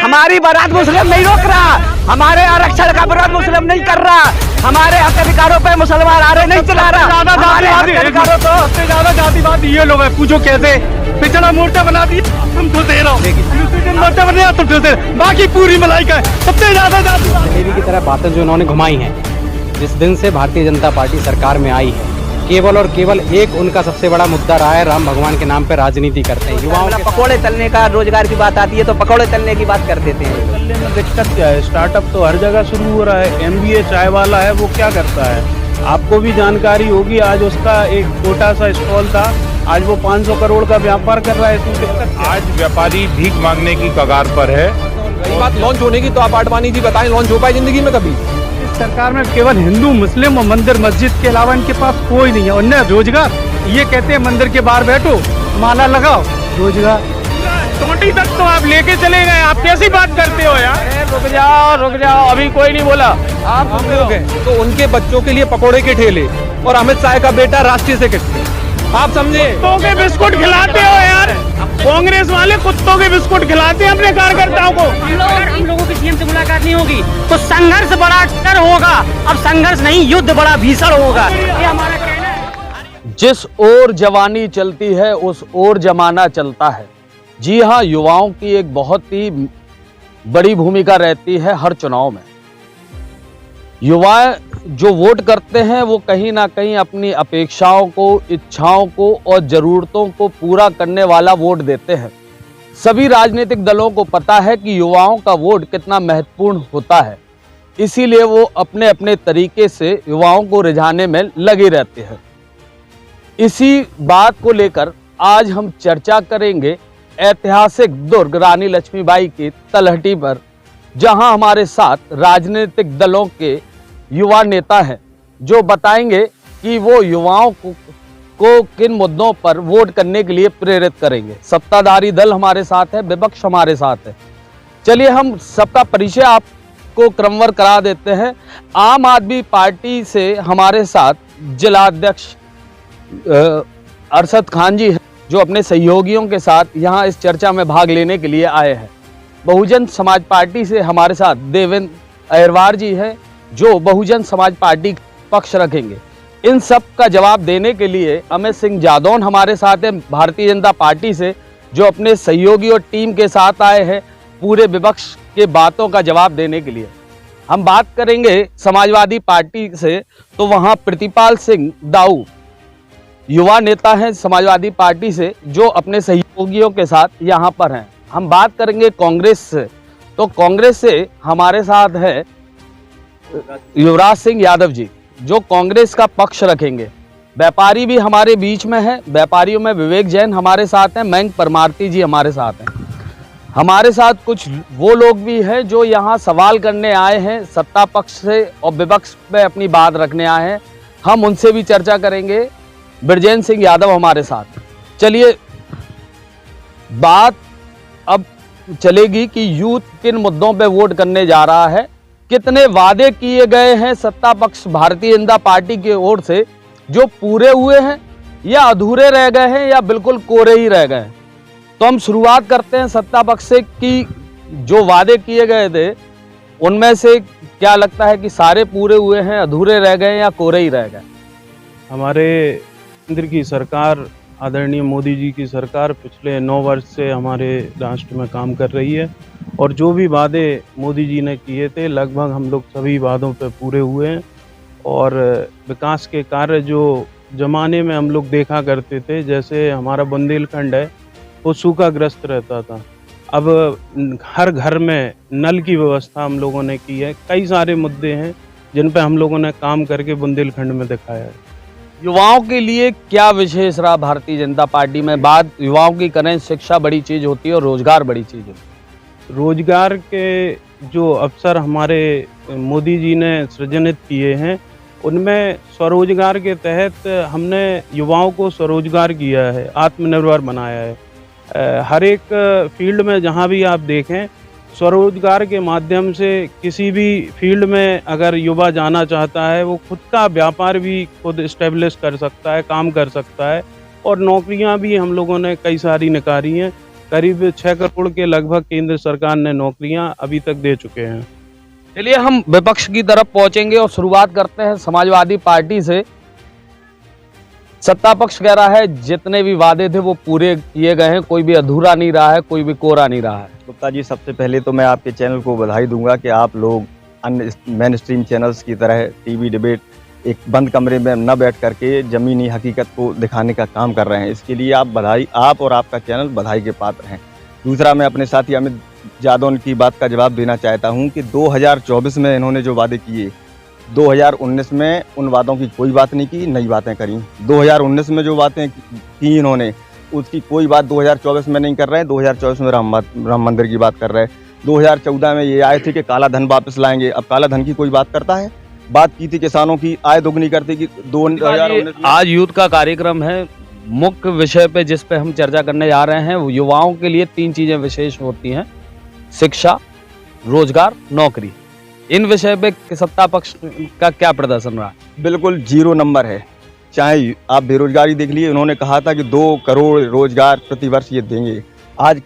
हमारी बारात मुस्लिम नहीं रोक रहा, हमारे आरक्षण का विरोध मुस्लिम नहीं कर रहा, हमारे हक अधिकारों पे मुसलमान आ रहे नहीं चला रहा। हमारे हक अधिकारों को सबसे ज्यादा जातिवाद ये लोग है, पूछो कैसे पिछड़ा मोर्चा बना दिया, तुम तो दे रहा हो मोर्चा बना तुम तो दे, बाकी पूरी मलाई का सबसे ज्यादा जातिवाद की तरह बातें जो इन्होंने घुमाई हैं। जिस दिन से भारतीय जनता पार्टी सरकार में आई है, केवल और केवल एक उनका सबसे बड़ा मुद्दा रहा है, राम भगवान के नाम पे राजनीति करते हैं। युवाओं के पकौड़े तलने का, रोजगार की बात आती है तो पकौड़े तलने की बात कर देते हैं। तलने में दिक्कत क्या है? स्टार्टअप तो हर जगह शुरू हो रहा है। MBA चाय वाला है, वो क्या करता है आपको भी जानकारी होगी। आज उसका एक छोटा सा स्टॉल था, आज वो 500 करोड़ का व्यापार कर रहा है। इसमें दिक्कत आज व्यापारी भीख मांगने की कगार पर है। रही बात लॉन्च होने की, तो आप आडवाणी जी बताएं, लॉन्च हो पाए जिंदगी में कभी? इस सरकार में केवल हिंदू मुस्लिम और मंदिर मस्जिद के अलावा इनके पास कोई नहीं है। उन्हें रोजगार, ये कहते हैं मंदिर के बाहर बैठो माला लगाओ, रोजगार टोटी तक तो आप लेके चले गए। आप कैसी बात करते हो यार? रुक जाओ, अभी कोई नहीं बोला। आप हम लोग हैं तो उनके बच्चों के लिए पकोड़े के ठेले और अमित शाह का बेटा राष्ट्रीय सेक्रेटरी, आप समझे? कुत्तों के बिस्कुट खिलाते हो यार, कांग्रेस वाले कुत्तों के बिस्कुट खिलाते हैं अपने कार्यकर्ताओं को। हम लोगों की सीएम से मुलाकात नहीं होगी तो संघर्ष बड़ा डर होगा। अब संघर्ष नहीं, युद्ध बड़ा भीषण होगा, ये हमारा कहना है। जिस ओर जवानी चलती है उस ओर जमाना चलता है। जी हाँ, युवाओं की एक बहुत ही बड़ी भूमिका रहती है हर चुनाव में। युवा जो वोट करते हैं वो कहीं ना कहीं अपनी अपेक्षाओं को, इच्छाओं को और ज़रूरतों को पूरा करने वाला वोट देते हैं। सभी राजनीतिक दलों को पता है कि युवाओं का वोट कितना महत्वपूर्ण होता है, इसीलिए वो अपने अपने तरीके से युवाओं को रिझाने में लगे रहते हैं। इसी बात को लेकर आज हम चर्चा करेंगे ऐतिहासिक दुर्ग रानी लक्ष्मीबाई की तलहटी पर, जहां हमारे साथ राजनीतिक दलों के युवा नेता हैं जो बताएंगे कि वो युवाओं को किन मुद्दों पर वोट करने के लिए प्रेरित करेंगे। सत्ताधारी दल हमारे साथ है, विपक्ष हमारे साथ है। चलिए हम सबका परिचय आपको क्रमवार करा देते हैं। आम आदमी पार्टी से हमारे साथ जिला अध्यक्ष अरशद खान जी हैं जो अपने सहयोगियों के साथ यहाँ इस चर्चा में भाग लेने के लिए आए हैं। बहुजन समाज पार्टी से हमारे साथ देवेंद्र अहिरवार जी हैं जो बहुजन समाज पार्टी पक्ष रखेंगे। इन सब का जवाब देने के लिए अमित सिंह जादौन हमारे साथ हैं भारतीय जनता पार्टी से, जो अपने सहयोगी और टीम के साथ आए हैं पूरे विपक्ष के बातों का जवाब देने के लिए। हम बात करेंगे समाजवादी पार्टी से तो वहाँ प्रतिपाल सिंह दाऊ युवा नेता हैं समाजवादी पार्टी से जो अपने सहयोगियों के साथ यहाँ पर हैं। हम बात करेंगे कांग्रेस से तो कांग्रेस से हमारे साथ है युवराज सिंह यादव जी जो कांग्रेस का पक्ष रखेंगे। व्यापारी भी हमारे बीच में है, व्यापारियों में विवेक जैन हमारे साथ हैं, मयंक परमार्ती जी हमारे साथ हैं। हमारे साथ कुछ वो लोग भी हैं जो यहाँ सवाल करने आए हैं, सत्ता पक्ष से और विपक्ष पे अपनी बात रखने आए हैं। हम उनसे भी चर्चा करेंगे। ब्रजेंद्र सिंह यादव हमारे साथ। चलिए बात अब चलेगी कि यूथ किन मुद्दों पे वोट करने जा रहा है, कितने वादे किए गए हैं सत्ता पक्ष भारतीय जनता पार्टी की ओर से जो पूरे हुए हैं या अधूरे रह गए हैं या बिल्कुल कोरे ही रह गए हैं। तो हम शुरुआत करते हैं सत्ता पक्ष से कि जो वादे किए गए थे उनमें से क्या लगता है कि सारे पूरे हुए हैं, अधूरे रह गए या कोरे ही रह गए? हमारे केंद्र की सरकार, आदरणीय मोदी जी की सरकार पिछले 9 वर्ष से हमारे राष्ट्र में काम कर रही है और जो भी वादे मोदी जी ने किए थे लगभग हम लोग सभी वादों पे पूरे हुए हैं। और विकास के कार्य जो ज़माने में हम लोग देखा करते थे, जैसे हमारा बुंदेलखंड है वो सूखाग्रस्त रहता था, अब हर घर में नल की व्यवस्था हम लोगों ने की है। कई सारे मुद्दे हैं जिन पे हम लोगों ने काम करके बुंदेलखंड में दिखाया है। युवाओं के लिए क्या विशेष रहा भारतीय जनता पार्टी में? बात युवाओं की करें, शिक्षा बड़ी चीज़ होती है और रोजगार बड़ी चीज़ होती है। रोजगार के जो अवसर हमारे मोदी जी ने सृजनित किए हैं उनमें स्वरोजगार के तहत हमने युवाओं को स्वरोजगार किया है, आत्मनिर्भर बनाया है। हर एक फील्ड में जहां भी आप देखें स्वरोजगार के माध्यम से किसी भी फील्ड में अगर युवा जाना चाहता है वो खुद का व्यापार भी खुद इस्टेब्लिश कर सकता है, काम कर सकता है। और नौकरियां भी हम लोगों ने कई सारी निकाली हैं। करीब 6 करोड़ के लगभग केंद्र सरकार ने नौकरियां अभी तक दे चुके हैं। चलिए हम विपक्ष की तरफ पहुंचेंगे और शुरुआत करते हैं समाजवादी पार्टी से। सत्ता पक्ष कह रहा है जितने भी वादे थे वो पूरे किए गए हैं, कोई भी अधूरा नहीं रहा है, कोई भी कोरा नहीं रहा है। गुप्ता जी, सबसे पहले तो मैं आपके चैनल को बधाई दूंगा कि आप लोग अन्य मेन स्ट्रीम चैनल्स की तरह टीवी डिबेट एक बंद कमरे में न बैठ करके ज़मीनी हकीकत को दिखाने का काम कर रहे हैं। इसके लिए आप और आपका चैनल बधाई के पात्र हैं। दूसरा, मैं अपने साथी अमित यादव की बात का जवाब देना चाहता हूं कि 2024 में इन्होंने जो वादे किए, 2019 में उन वादों की कोई बात नहीं की, नई बातें करी। 2019 में जो बातें की इन्होंने, उसकी कोई बात 2024 में नहीं कर रहे हैं। 2024 में राम मंदिर की बात कर रहे हैं। 2014 में ये आए थे कि काला धन वापस लाएंगे, अब काला धन की कोई बात करता है? बात की थी किसानों की आय दोगुनी करते कि 2019 आज यूथ का कार्यक्रम है। मुख्य विषय पे जिस पे हम चर्चा करने जा रहे हैं, वो युवाओं के लिए 3 चीजें विशेष होती हैं: शिक्षा, रोजगार, नौकरी। इन विषय पे सत्ता पक्ष का क्या प्रदर्शन रहा? बिल्कुल 0 नंबर है। चाहे आप बेरोजगारी देख लिए, उन्होंने कहा था कि 2 करोड़ रोजगार प्रतिवर्ष ये देंगे। आज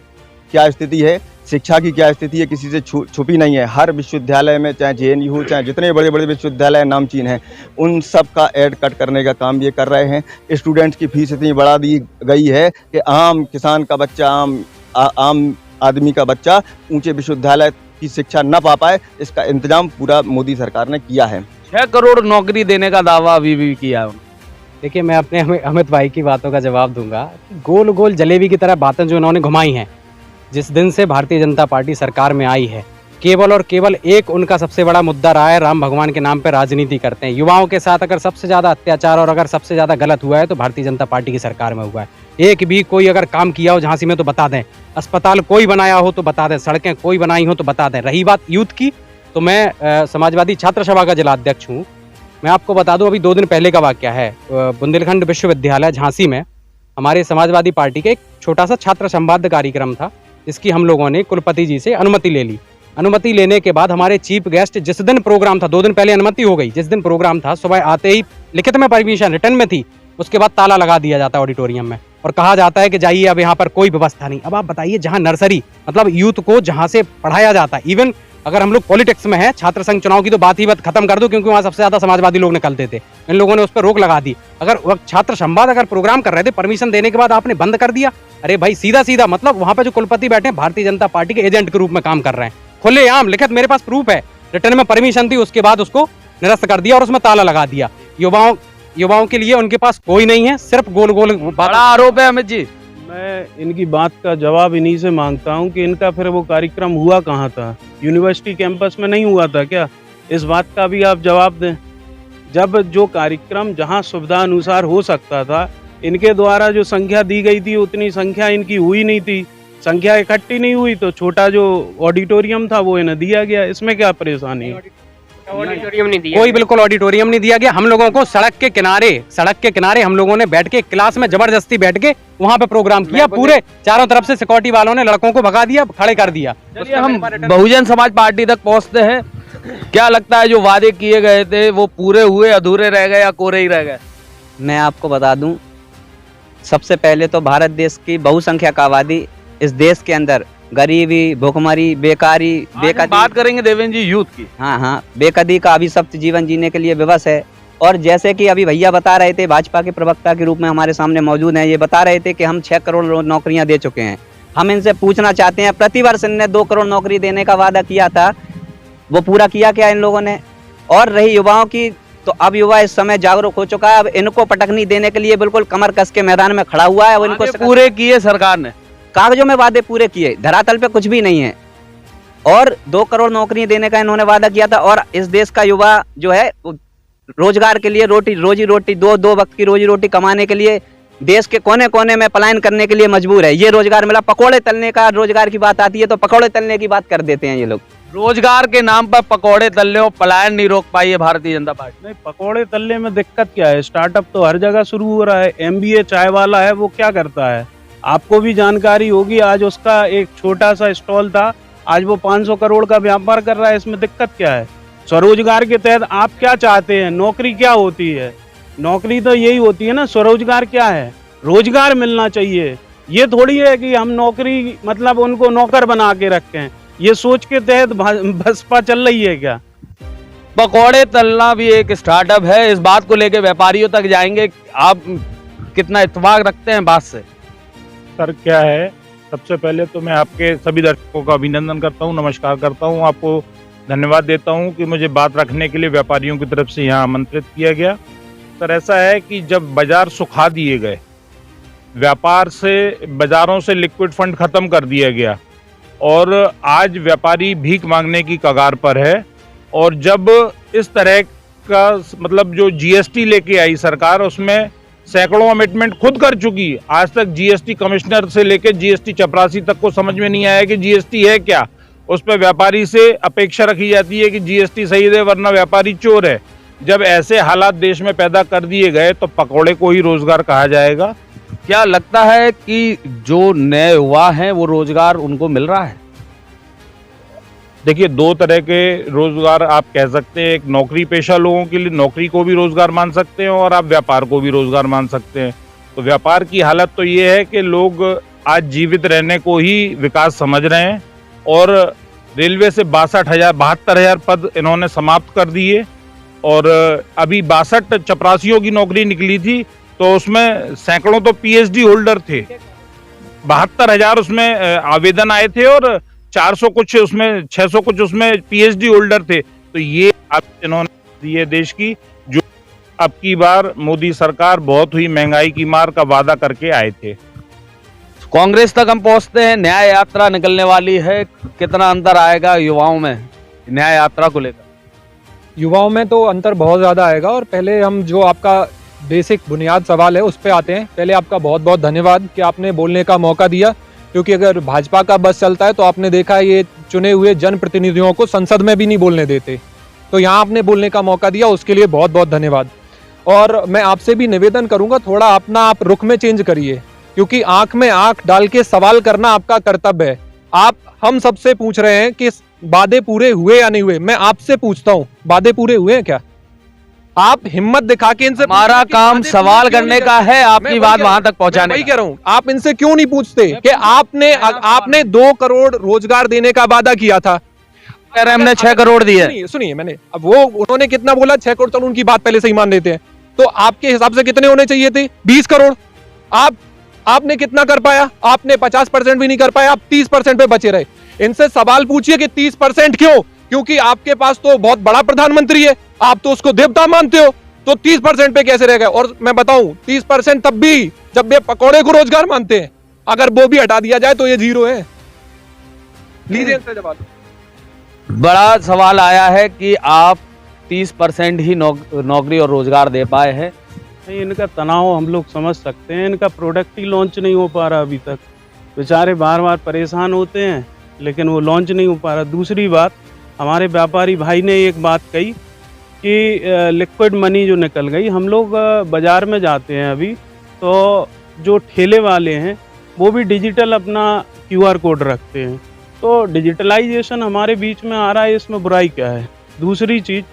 क्या स्थिति है? शिक्षा की क्या स्थिति है? किसी से छुपी नहीं है। हर विश्वविद्यालय में, चाहे JNU हो, चाहे जितने बड़े बड़े विश्वविद्यालय नामचीन हैं, उन सब का ऐड कट करने का काम ये कर रहे हैं। स्टूडेंट्स की फीस इतनी बढ़ा दी गई है कि आम किसान का बच्चा, आम आदमी का बच्चा ऊंचे विश्वविद्यालय की शिक्षा न पा पाए, इसका इंतजाम पूरा मोदी सरकार ने किया है। 6 करोड़ नौकरी देने का दावा अभी भी किया है। देखिए, मैं अपने अमित भाई की बातों का जवाब दूंगा। गोल गोल जलेबी की तरह बातें जो इन्होंने घुमाई हैं, जिस दिन से भारतीय जनता पार्टी सरकार में आई है, केवल और केवल एक उनका सबसे बड़ा मुद्दा रहा है, राम भगवान के नाम पे राजनीति करते हैं। युवाओं के साथ अगर सबसे ज़्यादा अत्याचार और अगर सबसे ज़्यादा गलत हुआ है तो भारतीय जनता पार्टी की सरकार में हुआ है। एक भी कोई अगर काम किया हो झांसी में तो बता दें, अस्पताल कोई बनाया हो तो बता दें, सड़कें कोई बनाई हो तो बता दें। रही बात यूथ की, तो मैं समाजवादी छात्र सभा का जिलाध्यक्ष हूँ। मैं आपको बता दूं, अभी 2 दिन पहले का वाकया है। बुंदेलखंड विश्वविद्यालय झांसी में हमारे समाजवादी पार्टी के एक छोटा सा छात्र संवाद कार्यक्रम था, जिसकी हम लोगों ने कुलपति जी से अनुमति ले ली। अनुमति लेने के बाद हमारे चीफ गेस्ट, जिस दिन प्रोग्राम था, 2 दिन पहले अनुमति हो गई, जिस दिन प्रोग्राम था सुबह आते ही लिखित में परमिशन रिटर्न में थी, उसके बाद ताला लगा दिया जाता है ऑडिटोरियम में और कहा जाता है कि जाइए, अब यहाँ पर कोई व्यवस्था नहीं। अब आप बताइए, जहाँ नर्सरी मतलब यूथ को जहाँ से पढ़ाया जाता है, इवन अगर हम लोग पॉलिटिक्स में है, छात्र संघ चुनाव की तो बात ही बात खत्म कर दो, क्योंकि वहाँ सबसे ज्यादा समाजवादी लोग निकलते थे, इन लोगों ने उस पर रोक लगा दी। अगर छात्र संवाद अगर प्रोग्राम कर रहे थे, परमिशन देने के बाद आपने बंद कर दिया। अरे भाई, सीधा सीधा मतलब वहाँ पे जो कुलपति बैठे हैं भारतीय जनता पार्टी के एजेंट के रूप में काम कर रहे हैं। खुलेआम लिखित मेरे पास प्रूफ है, रिटर्न में परमिशन थी, उसके बाद उसको निरस्त कर दिया और उसमें ताला लगा दिया। युवाओं के लिए उनके पास कोई नहीं है, सिर्फ गोल गोल बड़ा आरोप है। अमित जी, मैं इनकी बात का जवाब इन्हीं से मांगता हूं कि इनका फिर वो कार्यक्रम हुआ कहाँ था? यूनिवर्सिटी कैंपस में नहीं हुआ था क्या? इस बात का भी आप जवाब दें। जब जो कार्यक्रम जहां सुविधा अनुसार हो सकता था, इनके द्वारा जो संख्या दी गई थी उतनी संख्या इनकी हुई नहीं थी, संख्या इकट्ठी नहीं हुई, तो छोटा जो ऑडिटोरियम था वो इन्हें दिया गया। इसमें क्या परेशानी है? ऑडिटोरियम नहीं दिया, कोई बिल्कुल ऑडिटोरियम नहीं दिया गया। हम लोगों को सड़क के किनारे हम लोगों ने बैठ के क्लास में जबरदस्ती बैठ के वहाँ पे प्रोग्राम किया। पूरे चारों तरफ से सिक्योरिटी वालों ने लड़कों को भगा दिया, खड़े कर दिया। हम बहुजन समाज पार्टी तक पहुँचते हैं। क्या लगता है, जो वादे किए गए थे वो पूरे हुए, अधूरे रह गए या कोरे ही रह गए? मैं आपको बता दूं, सबसे पहले तो भारत देश की बहुसंख्यक आबादी, इस देश के अंदर गरीबी, भूखमरी, बेकारी, बात करेंगे देवेंद्र जी यूथ की। हाँ, बेकदी का अभिशप्त जीवन जीने के लिए विवश है। और जैसे कि अभी भैया बता रहे थे, भाजपा के प्रवक्ता के रूप में हमारे सामने मौजूद हैं, ये बता रहे थे कि हम 6 करोड़ नौकरियां दे चुके हैं। हम इनसे पूछना चाहते हैं, प्रतिवर्ष इनने 2 करोड़ नौकरी देने का वादा किया था, वो पूरा किया क्या इन लोगों ने? और रही युवाओं की, तो अब युवा इस समय जागरूक हो चुका है। अब इनको पटकनी देने के लिए बिल्कुल कमर कस के मैदान में खड़ा हुआ है। अब इनको पूरे किए सरकार ने, कागजों में वादे पूरे किए, धरातल पे कुछ भी नहीं है। और 2 करोड़ नौकरी देने का इन्होंने वादा किया था। और इस देश का युवा जो है रोजगार के लिए, रोजी रोटी दो वक्त की रोजी रोटी कमाने के लिए देश के कोने कोने में पलायन करने के लिए मजबूर है। ये रोजगार मिला, पकौड़े तलने का रोजगार की बात आती है तो पकौड़े तलने की बात कर देते हैं ये लोग। रोजगार के नाम पर पकौड़े तलने और पलायन नहीं रोक पाई है भारतीय जनता पार्टी। नहीं, पकौड़े तलने में दिक्कत क्या है? स्टार्टअप तो हर जगह शुरू हो रहा है। MBA चाय वाला है, वो क्या करता है आपको भी जानकारी होगी। आज उसका एक छोटा सा स्टॉल था, आज वो 500 करोड़ का व्यापार कर रहा है। इसमें दिक्कत क्या है? स्वरोजगार के तहत आप क्या चाहते हैं? नौकरी क्या होती है? नौकरी तो यही होती है ना। स्वरोजगार क्या है? रोजगार मिलना चाहिए। ये थोड़ी है कि हम नौकरी मतलब उनको नौकर बना के रखें, ये सोच के तहत बसपा चल रही है क्या? पकौड़े तलना भी एक स्टार्टअप है, इस बात को लेके व्यापारियों तक जाएंगे। आप कितना इत्तेफाक रखते हैं बात से? सर क्या है, सबसे पहले तो मैं आपके सभी दर्शकों का अभिनंदन करता हूं, नमस्कार करता हूं, आपको धन्यवाद देता हूं कि मुझे बात रखने के लिए व्यापारियों की तरफ से यहां आमंत्रित किया गया। सर ऐसा है कि जब बाजार सुखा दिए गए, व्यापार से बाजारों से लिक्विड फंड खत्म कर दिया गया और आज व्यापारी भीख मांगने की कगार पर है, और जब इस तरह का मतलब जो जीएसटी लेके आई सरकार, उसमें सैकड़ों अमेंडमेंट खुद कर चुकी। आज तक जीएसटी कमिश्नर से लेकर जीएसटी चपरासी तक को समझ में नहीं आया कि जीएसटी है क्या। उस पर व्यापारी से अपेक्षा रखी जाती है कि जीएसटी सही दे वरना व्यापारी चोर है। जब ऐसे हालात देश में पैदा कर दिए गए तो पकौड़े को ही रोजगार कहा जाएगा। क्या लगता है कि जो नए युवा हैं वो रोजगार उनको मिल रहा है? देखिए, दो तरह के रोजगार आप कह सकते हैं। एक नौकरी पेशा लोगों के लिए नौकरी को भी रोजगार मान सकते हैं और आप व्यापार को भी रोजगार मान सकते हैं। तो व्यापार की हालत तो ये है कि लोग आज जीवित रहने को ही विकास समझ रहे हैं और रेलवे से 72,000 पद इन्होंने समाप्त कर दिए और अभी 62 चपरासियों की नौकरी निकली थी तो उसमें सैकड़ों तो पीएचडी होल्डर थे। 72,000 उसमें आवेदन आए थे और 400 कुछ उसमें 600 कुछ उसमें पीएचडी होल्डर थे। तो ये अब इन्होंने दिए देश की, जो अब की बार मोदी सरकार बहुत हुई महंगाई की मार का वादा करके आए थे। कांग्रेस तक हम पहुंचते हैं, न्याय यात्रा निकलने वाली है, कितना अंतर आएगा युवाओं में न्याय यात्रा को लेकर? युवाओं में तो अंतर बहुत ज़्यादा आएगा। और पहले हम जो आपका बेसिक बुनियाद सवाल है उस पर आते हैं। पहले आपका बहुत बहुत धन्यवाद कि आपने बोलने का मौका दिया, क्योंकि अगर भाजपा का बस चलता है तो आपने देखा ये चुने हुए जनप्रतिनिधियों को संसद में भी नहीं बोलने देते, तो यहाँ आपने बोलने का मौका दिया, उसके लिए बहुत बहुत धन्यवाद। और मैं आपसे भी निवेदन करूंगा, थोड़ा अपना आप रुख में चेंज करिए, क्योंकि आंख में आंख डाल के सवाल करना आपका कर्तव्य है। आप हम सबसे पूछ रहे हैं कि वादे पूरे हुए या नहीं हुए। मैं आपसे पूछता हूँ, वादे पूरे हुए हैं क्या? आप हिम्मत दिखा के इनसे, हमारा काम सवाल करने का है, आपकी बात वहां तक पहुंचाने वही कह रहा हूँ, आप इनसे क्यों नहीं पूछते कि आपने 2 करोड़ रोजगार देने का वादा किया था, कह रहे हमने 6 करोड़ दिए। सुनिए मैंने, अब वो उन्होंने कितना बोला 6 करोड़, चलो उनकी बात पहले से ही मान लेते हैं, तो आपके हिसाब से कितने होने चाहिए थे? 20 करोड़। आपने कितना कर पाया? आपने 50% भी नहीं कर पाया, आप 30% पे बचे रहे। इनसे सवाल पूछिए कि 30% क्यों? क्योंकि आपके पास तो बहुत बड़ा प्रधानमंत्री है, आप तो उसको देवता मानते हो, तो 30% पे कैसे रह गए? और मैं बताऊं 30% तब भी जब ये पकौड़े को रोजगार मानते हैं, अगर वो भी हटा दिया जाए तो ये 0 है। लीजिए इनसे जवाब। बड़ा सवाल आया है कि आप 30% ही नौकरी और रोजगार दे पाए हैं। नहीं, इनका तनाव हम लोग समझ सकते हैं, इनका प्रोडक्ट ही लॉन्च नहीं हो पा रहा अभी तक। बेचारे बार बार परेशान होते हैं लेकिन वो लॉन्च नहीं हो पा रहा। दूसरी बात, हमारे व्यापारी भाई ने एक बात कही कि लिक्विड मनी जो निकल गई, हम लोग बाज़ार में जाते हैं अभी तो जो ठेले वाले हैं वो भी डिजिटल अपना QR कोड रखते हैं, तो डिजिटलाइजेशन हमारे बीच में आ रहा है, इसमें बुराई क्या है? दूसरी चीज़,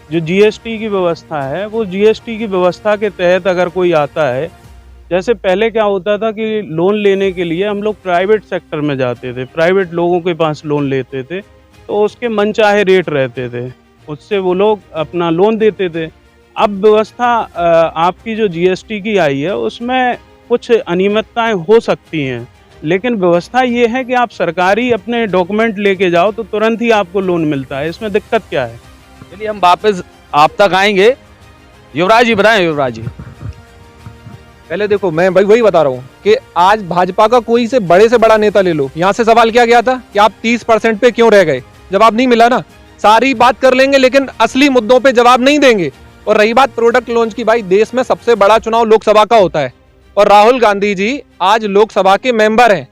जो GST की व्यवस्था है, वो GST की व्यवस्था के तहत अगर कोई आता है, जैसे पहले क्या होता था कि लोन लेने के लिए हम लोग प्राइवेट सेक्टर में जाते थे, प्राइवेट लोगों के पास लोन लेते थे, तो उसके मनचाहे रेट रहते थे, उससे वो लोग अपना लोन देते थे। अब व्यवस्था आपकी जो GST की आई है उसमें कुछ अनियमितताएं हो सकती हैं, लेकिन व्यवस्था ये है कि आप सरकारी अपने डॉक्यूमेंट लेके जाओ तो तुरंत ही आपको लोन मिलता है। इसमें दिक्कत क्या है? चलिए हम वापस आप तक आएंगे। युवराज जी बताएं। युवराज जी, पहले देखो, मैं वही बता रहा हूँ कि आज भाजपा का कोई से बड़ा नेता ले लो, यहाँ से सवाल किया गया था कि आप 30% पे क्यों रह गए? जवाब नहीं मिला ना। सारी बात कर लेंगे लेकिन असली मुद्दों पे जवाब नहीं देंगे। और रही बात प्रोडक्ट लॉन्च की, भाई देश में सबसे बड़ा चुनाव लोकसभा का होता है और राहुल गांधी जी आज लोकसभा के मेंबर हैं।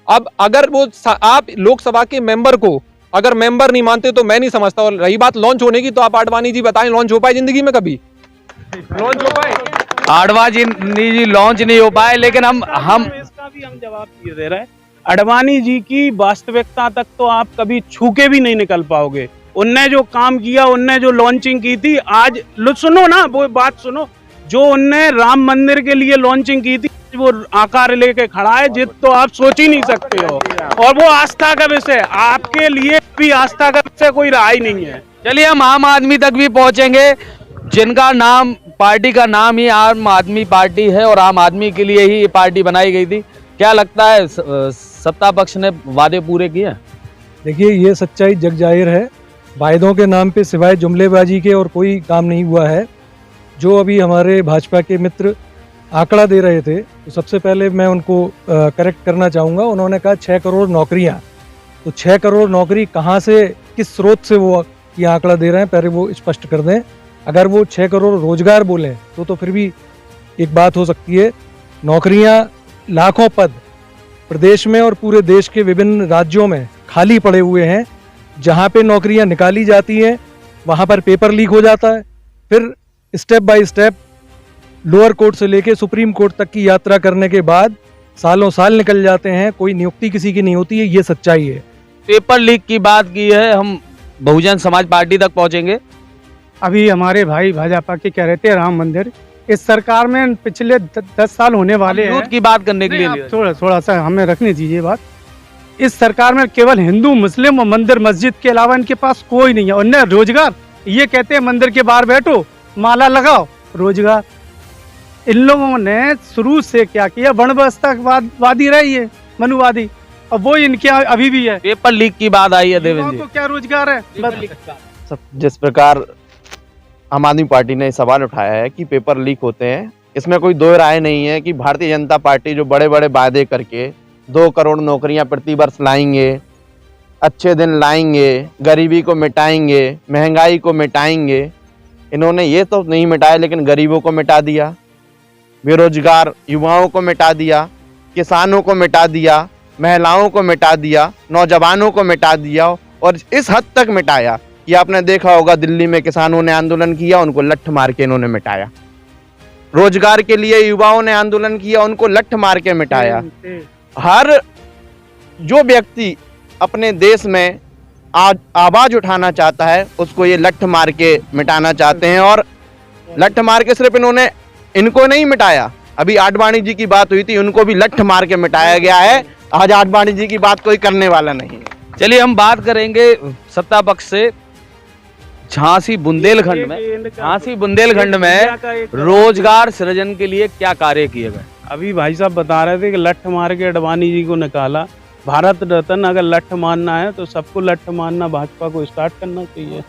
अब अगर वो आप लोकसभा के मेंबर को अगर मेंबर नहीं मानते तो मैं नहीं समझता। और रही बात लॉन्च होने की, तो आप आडवाणी जी बताएं, लॉन्च हो पाए जिंदगी में कभी? लॉन्च हो पाए? आडवाणी जी लॉन्च नहीं हो पाए, लेकिन हम इसका भी हम जवाब दे रहे हैं। आडवाणी जी की वास्तविकता तक तो आप कभी छू के भी नहीं निकल पाओगे। उनने जो काम किया, उनने जो लॉन्चिंग की थी, आज सुनो ना, वो बात सुनो, जो उनने राम मंदिर के लिए लॉन्चिंग की थी, वो आकार लेके खड़ा है, जित तो आप सोच ही नहीं सकते हो। और वो आस्था का विषय, आपके लिए भी आस्था का विषय कोई रहा ही नहीं है। चलिए हम आम आदमी तक भी पहुंचेंगे, जिनका नाम, पार्टी का नाम ही आम आदमी पार्टी है और आम आदमी के लिए ही ये पार्टी बनाई गई थी। क्या लगता है सत्ता पक्ष ने वादे पूरे किए? देखिए, ये सच्चाई जग जाहिर है, वायदों के नाम पे सिवाय जुमलेबाजी के और कोई काम नहीं हुआ है। जो अभी हमारे भाजपा के मित्र आंकड़ा दे रहे थे, तो सबसे पहले मैं उनको करेक्ट करना चाहूँगा। उन्होंने कहा 6 करोड़ नौकरियाँ, तो 6 करोड़ नौकरी कहाँ से, किस स्रोत से वो ये आंकड़ा दे रहे हैं, पहले वो स्पष्ट कर दें। अगर वो 6 करोड़ रोजगार बोलें तो फिर भी एक बात हो सकती है। नौकरियां, लाखों पद प्रदेश में और पूरे देश के विभिन्न राज्यों में खाली पड़े हुए हैं। जहां पे नौकरियां निकाली जाती हैं वहां पर पेपर लीक हो जाता है, फिर step by step lower court से लेके सुप्रीम कोर्ट तक की यात्रा करने के बाद सालों साल निकल जाते हैं, कोई नियुक्ति किसी की नहीं होती है। ये सच्चाई है। पेपर लीक की बात की है, हम बहुजन समाज पार्टी तक पहुंचेंगे। अभी हमारे भाई भाजपा के कह रहे थे राम मंदिर, इस सरकार में पिछले 10 साल होने वाले हैं। यूथ की बात करने के लिए थोड़ा सा हमें रखने दीजिए बात। इस सरकार में केवल हिंदू, मुस्लिम और मंदिर मस्जिद के अलावा इनके पास कोई नहीं है। और न रोजगार, ये कहते हैं मंदिर के बाहर बैठो, माला लगाओ, रोजगार। इन लोगों ने शुरू से क्या किया, वर्ण व्यवस्थावादी रही है, मनुवादी, और वो इनके अभी भी है। पेपर लीक की बात आई है देवेंद्र जी, तो क्या रोजगार है? जिस प्रकार आम आदमी पार्टी ने सवाल उठाया है कि पेपर लीक होते हैं, इसमें कोई दो राय नहीं है कि भारतीय जनता पार्टी जो बड़े बड़े वादे करके 2 करोड़ नौकरियां प्रति वर्ष लाएंगे, अच्छे दिन लाएंगे, गरीबी को मिटाएंगे, महंगाई को मिटाएंगे, इन्होंने ये तो नहीं मिटाया, लेकिन गरीबों को मिटा दिया, बेरोजगार युवाओं को मिटा दिया, किसानों को मिटा दिया, महिलाओं को मिटा दिया, नौजवानों को मिटा दिया। और इस हद तक मिटाया कि आपने देखा होगा दिल्ली में किसानों ने आंदोलन किया, उनको लठ मार के इन्होंने मिटाया। रोजगार के लिए युवाओं ने आंदोलन किया, उनको लठ मार के मिटाया। हर जो व्यक्ति अपने देश में आवाज उठाना चाहता है, उसको ये लठ मार के मिटाना चाहते हैं। और लठ मार के सिर्फ इनको नहीं मिटाया, अभी आडवाणी जी की बात हुई थी, उनको भी लठ मार के मिटाया गया है। आज आडवाणी जी की बात कोई करने वाला नहीं है। चलिए हम बात करेंगे सत्ता पक्ष से। झांसी बुंदेलखंड में रोजगार सृजन के लिए क्या कार्य किए गए? अभी भाई साहब बता रहे थे कि लठ मार के अडवाणी जी को निकाला। भारत रत्न अगर लठ मारना है तो सबको लठ मारना भाजपा को स्टार्ट करना चाहिए।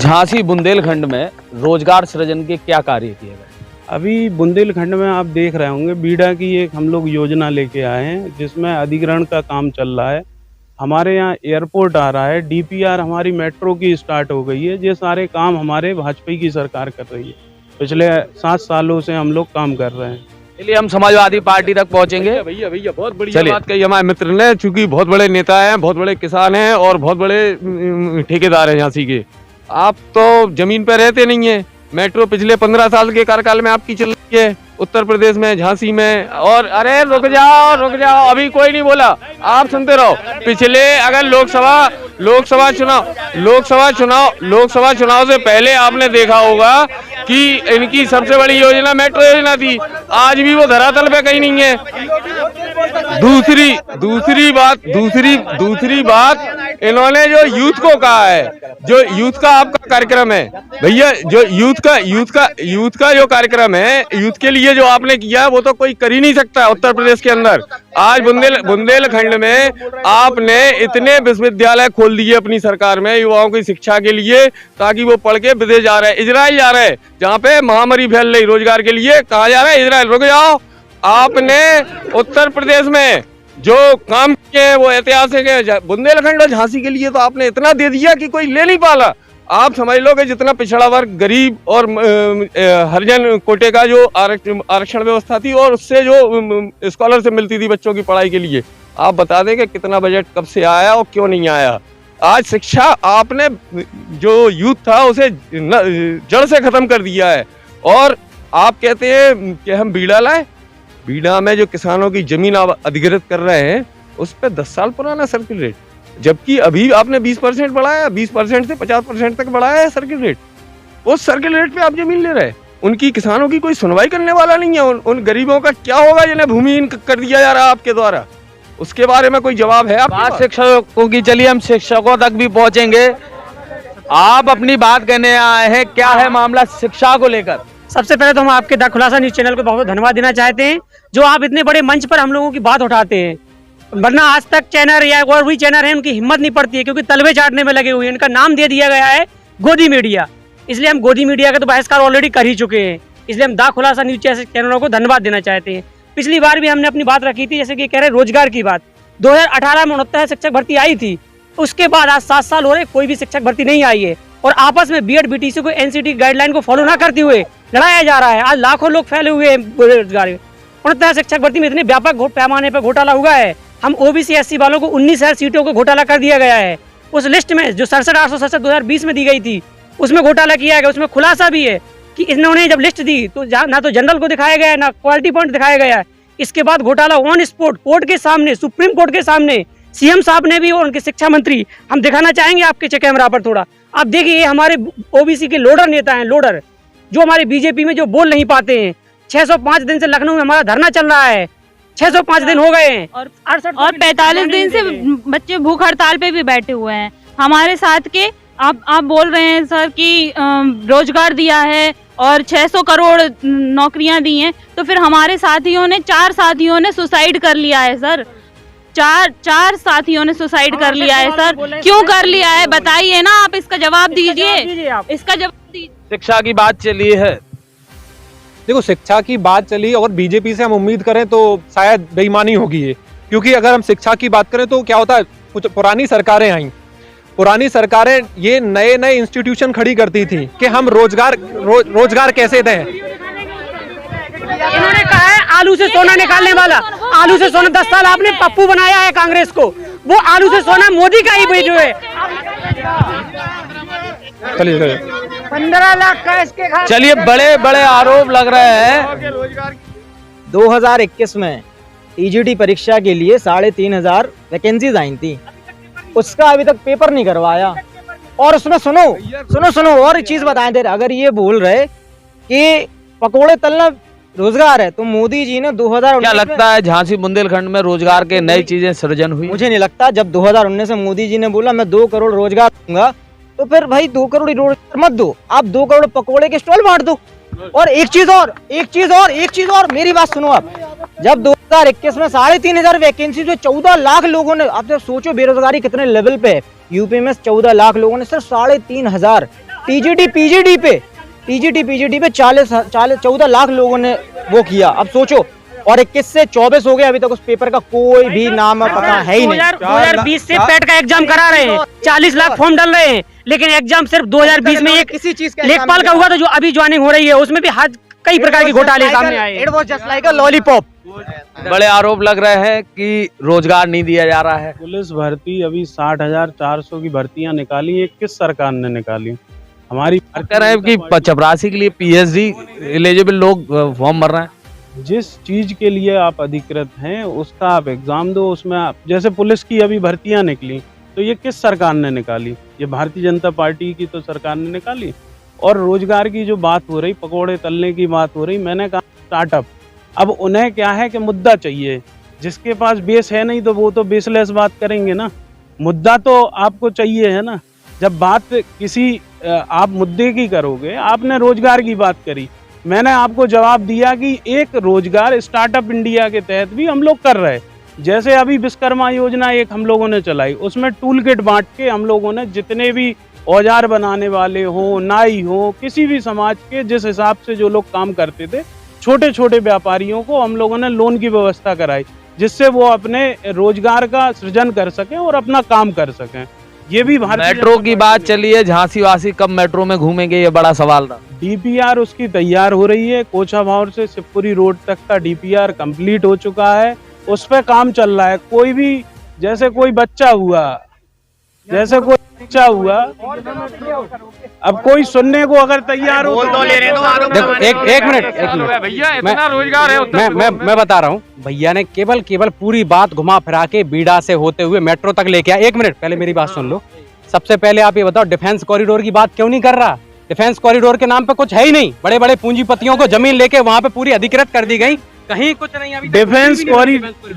झांसी बुंदेलखंड में रोजगार सृजन के क्या कार्य किए गए? अभी बुंदेलखंड में आप देख रहे होंगे, बीडा की एक हम लोग योजना लेके आए हैं, जिसमें अधिग्रहण का काम चल रहा है। हमारे यहाँ एयरपोर्ट आ रहा है, डीपीआर हमारी मेट्रो की स्टार्ट हो गई है। ये सारे काम हमारे भाजपा की सरकार कर रही है। पिछले 7 सालों से हम लोग काम कर रहे हैं। चलिए हम समाजवादी पार्टी तक पहुंचेंगे। भैया बहुत बड़ी बात कही हमारे मित्र ने, चूंकि बहुत बड़े नेता हैं, बहुत बड़े किसान हैं और बहुत बड़े ठेकेदार हैं झांसी के। आप तो जमीन पर रहते नहीं है। मेट्रो पिछले 15 साल के कार्यकाल में आपकी चल रही है उत्तर प्रदेश में, झांसी में। और अरे रुक जाओ, अभी कोई नहीं बोला, आप सुनते रहो। पिछले अगर लोकसभा चुनाव से पहले आपने देखा होगा कि इनकी सबसे बड़ी योजना मेट्रो योजना थी। आज भी वो धरातल पे कहीं नहीं है। दूसरी बात इन्होंने जो यूथ को कहा है, जो यूथ का आपका कार्यक्रम है भैया, जो यूथ का जो कार्यक्रम है, यूथ के लिए जो आपने किया वो तो कोई कर ही नहीं सकता उत्तर प्रदेश के अंदर। आज बुंदेलखंड में आपने इतने विश्वविद्यालय खोल दिए अपनी सरकार में युवाओं की शिक्षा के लिए, ताकि वो पढ़ के विदेश जा रहे हैं, इजराइल जा रहे हैं, जहाँ पे महामारी फैल रही रोजगार के लिए। कहाँ जा रहे हैं? इजराइल। रुक जाओ, आपने उत्तर प्रदेश में जो काम किए वो ऐतिहासिक है। बुंदेलखंड और झांसी के लिए तो आपने इतना दे दिया कि कोई ले नहीं पाला। आप समझ लो कि जितना पिछड़ा वर्ग, गरीब और हरिजन कोटे का जो आरक्षण व्यवस्था थी और उससे जो स्कॉलरशिप मिलती थी बच्चों की पढ़ाई के लिए, आप बता दें कि कितना बजट कब से आया और क्यों नहीं आया। आज शिक्षा आपने जो यूथ था उसे जड़ से खत्म कर दिया है। और आप कहते हैं कि हम बीड़ा लाए। बीड़ा में जो किसानों की जमीन आप अधिग्रहित कर रहे हैं उस पर 10 साल पुराना सर्किल रेट, जबकि अभी आपने 20% बढ़ाया, 20% से 50% तक बढ़ाया है सर्किल रेट। उस सर्किल रेट पे आप जमीन ले रहे हैं। उनकी किसानों की कोई सुनवाई करने वाला नहीं है। उन गरीबों का क्या होगा जिन्हें भूमिहीन कर दिया जा रहा है आपके द्वारा, उसके बारे में कोई जवाब है आपके बात पास? शिक्षकों की, चलिए हम शिक्षकों तक भी पहुंचेंगे। आप अपनी बात कहने आए हैं, क्या है मामला शिक्षा को लेकर? सबसे पहले तो हम आपके द खुलासा न्यूज चैनल को बहुत धन्यवाद देना चाहते हैं, जो आप इतने बड़े मंच पर हम लोगों की बात उठाते हैं। वरना आज तक चैनल या और भी चैनल है, उनकी हिम्मत नहीं पड़ती है, क्योंकि तलवे चाटने में लगे हुए हैं। इनका नाम दे दिया गया है गोदी मीडिया, इसलिए हम गोदी मीडिया का तो बहिष्कार ऑलरेडी कर ही चुके हैं। इसलिए हम द खुलासा न्यूज चैनलों को धन्यवाद देना चाहते हैं। पिछली बार भी हमने अपनी बात रखी थी, जैसे कि कह रहे रोजगार की बात, 2018 में 69 शिक्षक भर्ती आई थी, उसके बाद आज 7 साल हो रहे कोई भी शिक्षक भर्ती नहीं आई है। और आपस में बीएड बीटीसी को एनसीटी गाइडलाइन को फॉलो ना करते हुए लड़ाया जा रहा है। आज लाखों लोग फैले हुए हैं बेरोजगारी। 69 शिक्षक भर्ती में इतने व्यापक पैमाने पर घोटाला हुआ है। हम ओबीसी एससी वालों को 19,000 सीटों को घोटाला कर दिया गया है। उस लिस्ट में जो 67,867 2020 में दी गई थी, उसमें घोटाला किया गया। उसमें खुलासा भी है कि इन्होंने जब लिस्ट दी तो ना तो जनरल को दिखाया गया, ना क्वालिटी पॉइंट दिखाया गया। इसके बाद घोटाला ऑन स्पॉट कोर्ट के सामने, सुप्रीम कोर्ट के सामने, सीएम साहब ने भी और उनके शिक्षा मंत्री, हम दिखाना चाहेंगे आपके कैमरा पर थोड़ा, आप देखिए ये ओबीसी के लोडर नेता हैं, लोडर, जो हमारे बीजेपी में जो बोल नहीं पाते हैं। 605 दिन से लखनऊ में हमारा धरना चल रहा है, 605 दिन हो गए हैं और 45 दिन से बच्चे भूख हड़ताल पे भी बैठे हुए हैं हमारे साथ के। आप बोल रहे हैं सर कि रोजगार दिया है और 600 करोड़ नौकरियां दी हैं, तो फिर हमारे साथियों ने 4 साथियों ने सुसाइड कर लिया है सर। चार साथियों ने सुसाइड कर लिया है सर। क्यों कर लिया है बताइए ना, आप इसका जवाब दीजिए, इसका जवाब दीजिए। शिक्षा की बात चली है, देखो शिक्षा की बात चली और बीजेपी से हम उम्मीद करें तो शायद बेईमानी होगी ये, क्योंकि अगर हम शिक्षा की बात करें तो क्या होता है, कुछ पुरानी सरकारें आई, पुरानी सरकारें ये नए नए इंस्टीट्यूशन खड़ी करती थी कि हम रोजगार कैसे दें। इन्होंने कहा है आलू से सोना निकालने वाला, आलू से सोना 10 साल आपने पप्पू बनाया है कांग्रेस को, वो आलू से सोना मोदी का ही वीडियो है। 15 लाख का इसके खाते। चलिए बड़े बड़े आरोप लग रहे हैं। 2021 में टीजीटी परीक्षा के लिए 3,500 वैकेंसीज आई थी, उसका अभी तक पेपर नहीं करवाया। और उसमें सुनो और एक चीज बताएं दे, अगर ये बोल रहे कि पकोड़े तलना रोजगार है, तो मोदी जी ने 2019 क्या लगता है झांसी बुंदेलखंड में रोजगार के नई चीजें सृजन हुई? मुझे नहीं लगता। जब 2019 में मोदी जी ने बोला मैं 2 करोड़ रोजगार दूंगा, तो फिर भाई 2 करोड़ रोजगार मत दो, आप 2 करोड़ पकोड़े के स्टॉल बांट दो। और एक चीज और मेरी बात सुनो आप, जब 2021 में 3,500 वैकेंसी जो 14 लाख लोगों ने, आप जब सोचो बेरोजगारी कितने लेवल पे है, यूपी में 14 लाख लोगों ने सिर्फ 3,500 टीजीटी पीजीडी पे 14 लाख लोगों ने वो किया। अब सोचो, और 21 से 24 हो गए, अभी तक उस पेपर का कोई भी नाम पता है ही नहीं। 2020 से पेट का एग्जाम करा रहे हैं, 40 लाख फॉर्म डल रहे हैं, लेकिन एग्जाम सिर्फ 2020 में एक किसी चीज का लेखपाल का हुआ था, जो अभी ज्वाइनिंग हो रही है, उसमें भी कई प्रकार के घोटाले सामने आए। It was just like a lollipop. बड़े आरोप लग रहे हैं कि रोजगार नहीं दिया जा रहा है। पुलिस भर्ती अभी 60,400 की भर्तियां निकाली है, किस सरकार ने निकाली? हमारी कह रहे हैं कि चपरासी के लिए पीएचडी एलिजिबल लोग फॉर्म भर रहे हैं। जिस चीज के लिए आप अधिकृत हैं उसका आप एग्जाम दो, उसमें आप, जैसे पुलिस की अभी भर्तियां निकली, तो ये किस सरकार ने निकाली? ये भारतीय जनता पार्टी की तो सरकार ने निकाली। और रोजगार की जो बात हो रही, पकोड़े तलने की बात हो रही, मैंने कहा स्टार्टअप, अब उन्हें क्या है कि मुद्दा चाहिए। जिसके पास बेस है नहीं तो वो तो बेसलेस बात करेंगे ना, मुद्दा तो आपको चाहिए है ना। जब बात किसी आप मुद्दे की करोगे, आपने रोजगार की बात करी, मैंने आपको जवाब दिया कि एक रोजगार स्टार्टअप इंडिया के तहत भी हम लोग कर रहे हैं। जैसे अभी विश्वकर्मा योजना एक हम लोगों ने चलाई, उसमें टूल किट बांट के हम लोगों ने जितने भी औजार बनाने वाले हो, नाई हो, किसी भी समाज के जिस हिसाब से जो लोग काम करते थे, छोटे छोटे व्यापारियों को हम लोगों ने लोन की व्यवस्था कराई, जिससे वो अपने रोजगार का सृजन कर सकें और अपना काम कर सकें। ये भी मेट्रो की बात चली है, झांसी वासी कब मेट्रो में घूमेंगे, ये बड़ा सवाल था। डीपीआर उसकी तैयार हो रही है, कोचा भावर से शिवपुरी रोड तक का डीपीआर कंप्लीट हो चुका है, उस पर काम चल रहा है। कोई भी जैसे कोई बच्चा हुआ, अब कोई सुनने को अगर तैयार हो तो देखो एक मिनट भैया, इतना रोजगार है। मैं बता रहा हूँ, भैया ने केवल पूरी बात घुमा फिरा के बीड़ा से होते हुए मेट्रो तक लेके आया। 1 मिनट पहले मेरी बात सुन लो। सबसे पहले आप ये बताओ, डिफेंस कॉरिडोर की बात क्यों नहीं कर रहा? डिफेंस कॉरिडोर के नाम पे कुछ है ही नहीं। बड़े बड़े पूंजीपतियों को जमीन लेके वहां पे पूरी अधिकृत कर दी गई, कहीं कुछ नहीं। अभी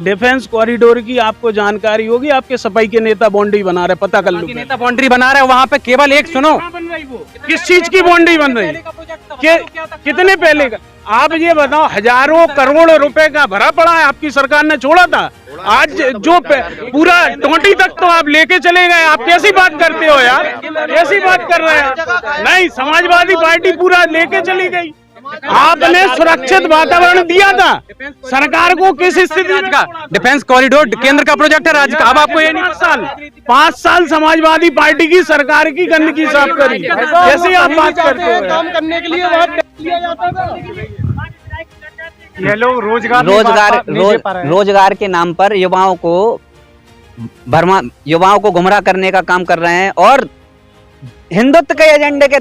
डिफेंस कॉरिडोर की आपको जानकारी होगी, आपके सफाई के नेता बाउंड्री बना रहे, पता कर लो। नेता बाउंड्री बना रहे, वहां पे केवल एक सुनो, किस चीज की बाउंड्री बन रही है, कितने पहले का? आप ये बताओ, हजारों करोड़ रुपए का भरा पड़ा है, आपकी सरकार ने छोड़ा था। आज जो पूरा टोटी तक तो आप लेके चले गए। आप कैसी बात करते हो यार, कैसी बात कर रहे हैं? नहीं, समाजवादी पार्टी पूरा लेके चली गई। आपने सुरक्षित वातावरण दिया था सरकार को, किस स्थिति में? डिफेंस कॉरिडोर केंद्र का प्रोजेक्ट है राज्य का। अब आपको ये 5 साल समाजवादी पार्टी की सरकार की गंदगी साफ करी, कैसे आप बात करते हो? काम करने के लिए वहाँ लिया जाता था। ये लोग रोजगार के नाम पर युवाओं को गुमराह करने का काम कर रहे हैं और हिंदुत्व के एजेंडे के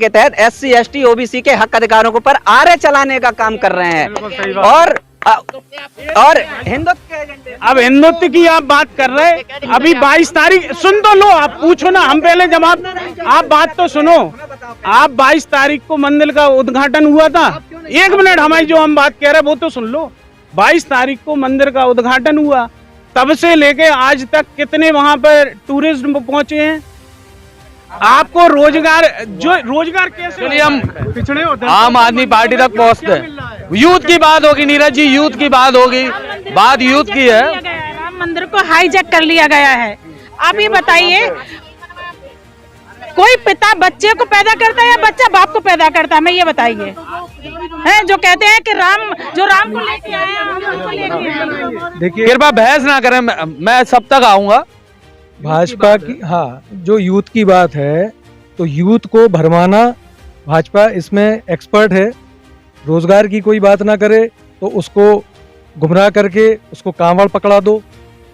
तहत SC ST OBC के हक अधिकारों को पर आरे चलाने का काम कर रहे हैं। और हिंदुत्व के एजेंडे, अब हिंदुत्व की आप बात कर रहे हैं। अभी 22 तारीख, सुन तो लो, आप पूछो ना, हम पहले जवाब, आप बात तो सुनो। आप 22 तारीख को मंदिर का उद्घाटन हुआ था। 1 मिनट, हमारी जो हम बात कह रहे हैं वो तो सुन लो। 22 तारीख को मंदिर का उद्घाटन हुआ, तब से लेके आज तक कितने वहां पर टूरिस्ट पहुंचे हैं? आपको रोजगार कैसे? हम पिछड़े होते हैं, आम आदमी पार्टी तक पहुंचते हैं। यूथ की बात होगी नीरज जी, यूथ की बात होगी, बात यूथ की है। राम मंदिर को हाईजैक कर लिया गया है। आप ये बताइए, कोई पिता बच्चे को पैदा करता है या बच्चा बाप को पैदा करता है? मैं ये बताइए, है जो कहते हैं कि राम को लेके आए, हम को लेके आए। देखिए, कृपया बहस ना करें, मैं सब तक आऊंगा। भाजपा की, हाँ, जो यूथ की बात है, तो यूथ को भरमाना, भाजपा इसमें एक्सपर्ट है। रोजगार की कोई बात ना करे तो उसको गुमराह करके उसको कांवड़ पकड़ा दो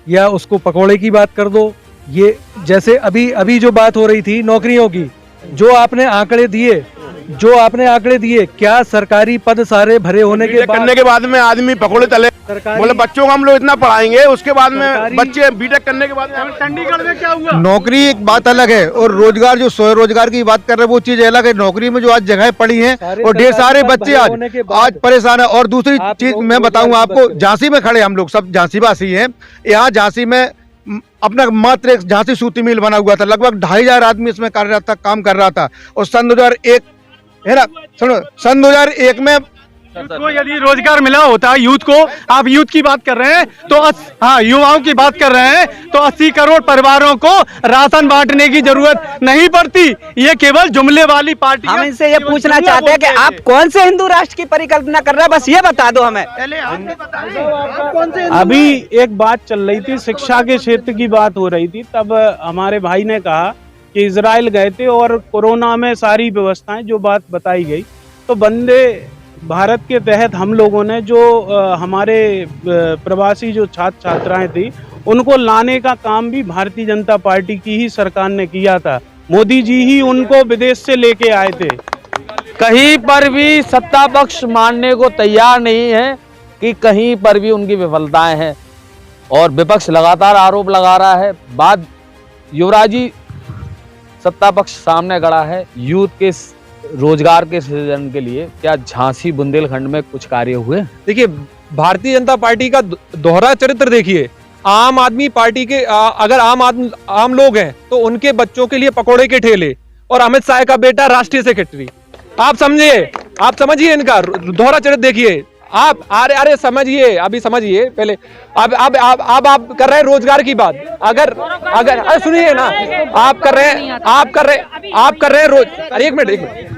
या उसको पकोड़े की बात कर दो। ये जैसे अभी जो बात हो रही थी नौकरियों की, जो आपने आंकड़े दिए, क्या सरकारी पद सारे भरे होने के बाद में आदमी पकोड़े तले, बोले बच्चों को हम लोग इतना पढ़ाएंगे, उसके बाद में बच्चे बीटेक करने के बाद चंडीगढ़ में क्या हुआ? नौकरी एक बात अलग है और रोजगार, जो स्वरोजगार की बात कर रहे हैं वो चीज अलग है। नौकरी में जो आज जगह पड़ी हैं और ढेर सारे बच्चे आज परेशान है। और दूसरी चीज मैं बताऊंगा आपको, झांसी में खड़े हम लोग सब झांसी वासी हैं। यहाँ झांसी में अपना मात्र एक झांसी सूती मिल बना हुआ था, लगभग 2500 आदमी इसमें कार्यरत था, काम कर रहा था। और सन 2001 है ना, सुनो, सन 2001 में को यदि रोजगार मिला होता यूथ को, आप यूथ की बात कर रहे हैं तो हाँ, युवाओं की बात कर रहे हैं तो 80 करोड़ परिवारों को राशन बांटने की जरूरत नहीं पड़ती। ये केवल जुमले वाली पार्टी। हम इनसे ये पूछना चाहते हैं कि आप कौन से हिंदू राष्ट्र की परिकल्पना कर रहे हैं, बस ये बता दो हमें। अभी एक बात चल रही थी, शिक्षा के क्षेत्र की बात हो रही थी, तब हमारे भाई ने कहा कि इजराइल गए थे और कोरोना में सारी व्यवस्थाएं, जो बात बताई गई, तो वंदे भारत के तहत हम लोगों ने जो हमारे प्रवासी जो छात्र छात्राएं थी, उनको लाने का काम भी भारतीय जनता पार्टी की ही सरकार ने किया था। मोदी जी ही उनको विदेश से लेके आए थे। कहीं पर भी सत्ता पक्ष मानने को तैयार नहीं है कि कहीं पर भी उनकी विफलताएं हैं और विपक्ष लगातार आरोप लगा रहा है। बात युवराज जी, सत्ता पक्ष सामने खड़ा है, यूथ के रोजगार के सृजन के लिए क्या झांसी बुंदेलखंड में कुछ कार्य हुए? देखिए, भारतीय जनता पार्टी का दोहरा चरित्र देखिए। आम आदमी पार्टी के अगर आम लोग हैं तो उनके बच्चों के लिए पकोड़े के ठेले, और अमित शाह का बेटा राष्ट्रीय सेक्रेटरी। आप समझिए इनका दोहरा चरित्र देखिए। अरे समझिए, अभी समझिए पहले। अब आप कर रहे हैं रोजगार की बात। अगर अरे सुनिए ना, आप कर रहे हैं रोज, अरे एक मिनट,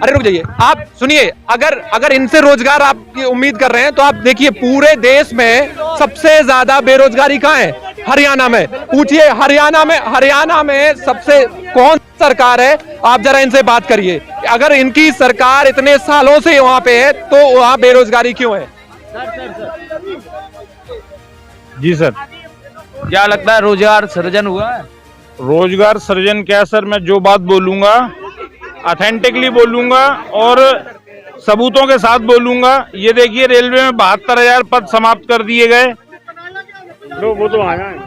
अरे रुक जाइए, आप सुनिए। अगर इनसे रोजगार आप उम्मीद कर रहे हैं तो आप देखिए, पूरे देश में सबसे ज्यादा बेरोजगारी कहाँ है? हरियाणा में। पूछिए हरियाणा में सबसे कौन सरकार है? आप जरा इनसे बात करिए। अगर इनकी सरकार इतने सालों से वहां पे है तो वहां बेरोजगारी क्यों है? जी सर, क्या लगता है रोजगार सृजन हुआ है? रोजगार सृजन क्या सर, मैं जो बात बोलूंगा ऑथेंटिकली बोलूंगा और सबूतों के साथ बोलूंगा। ये देखिए, रेलवे में 72,000 पद समाप्त कर दिए गए। वो तो आया है।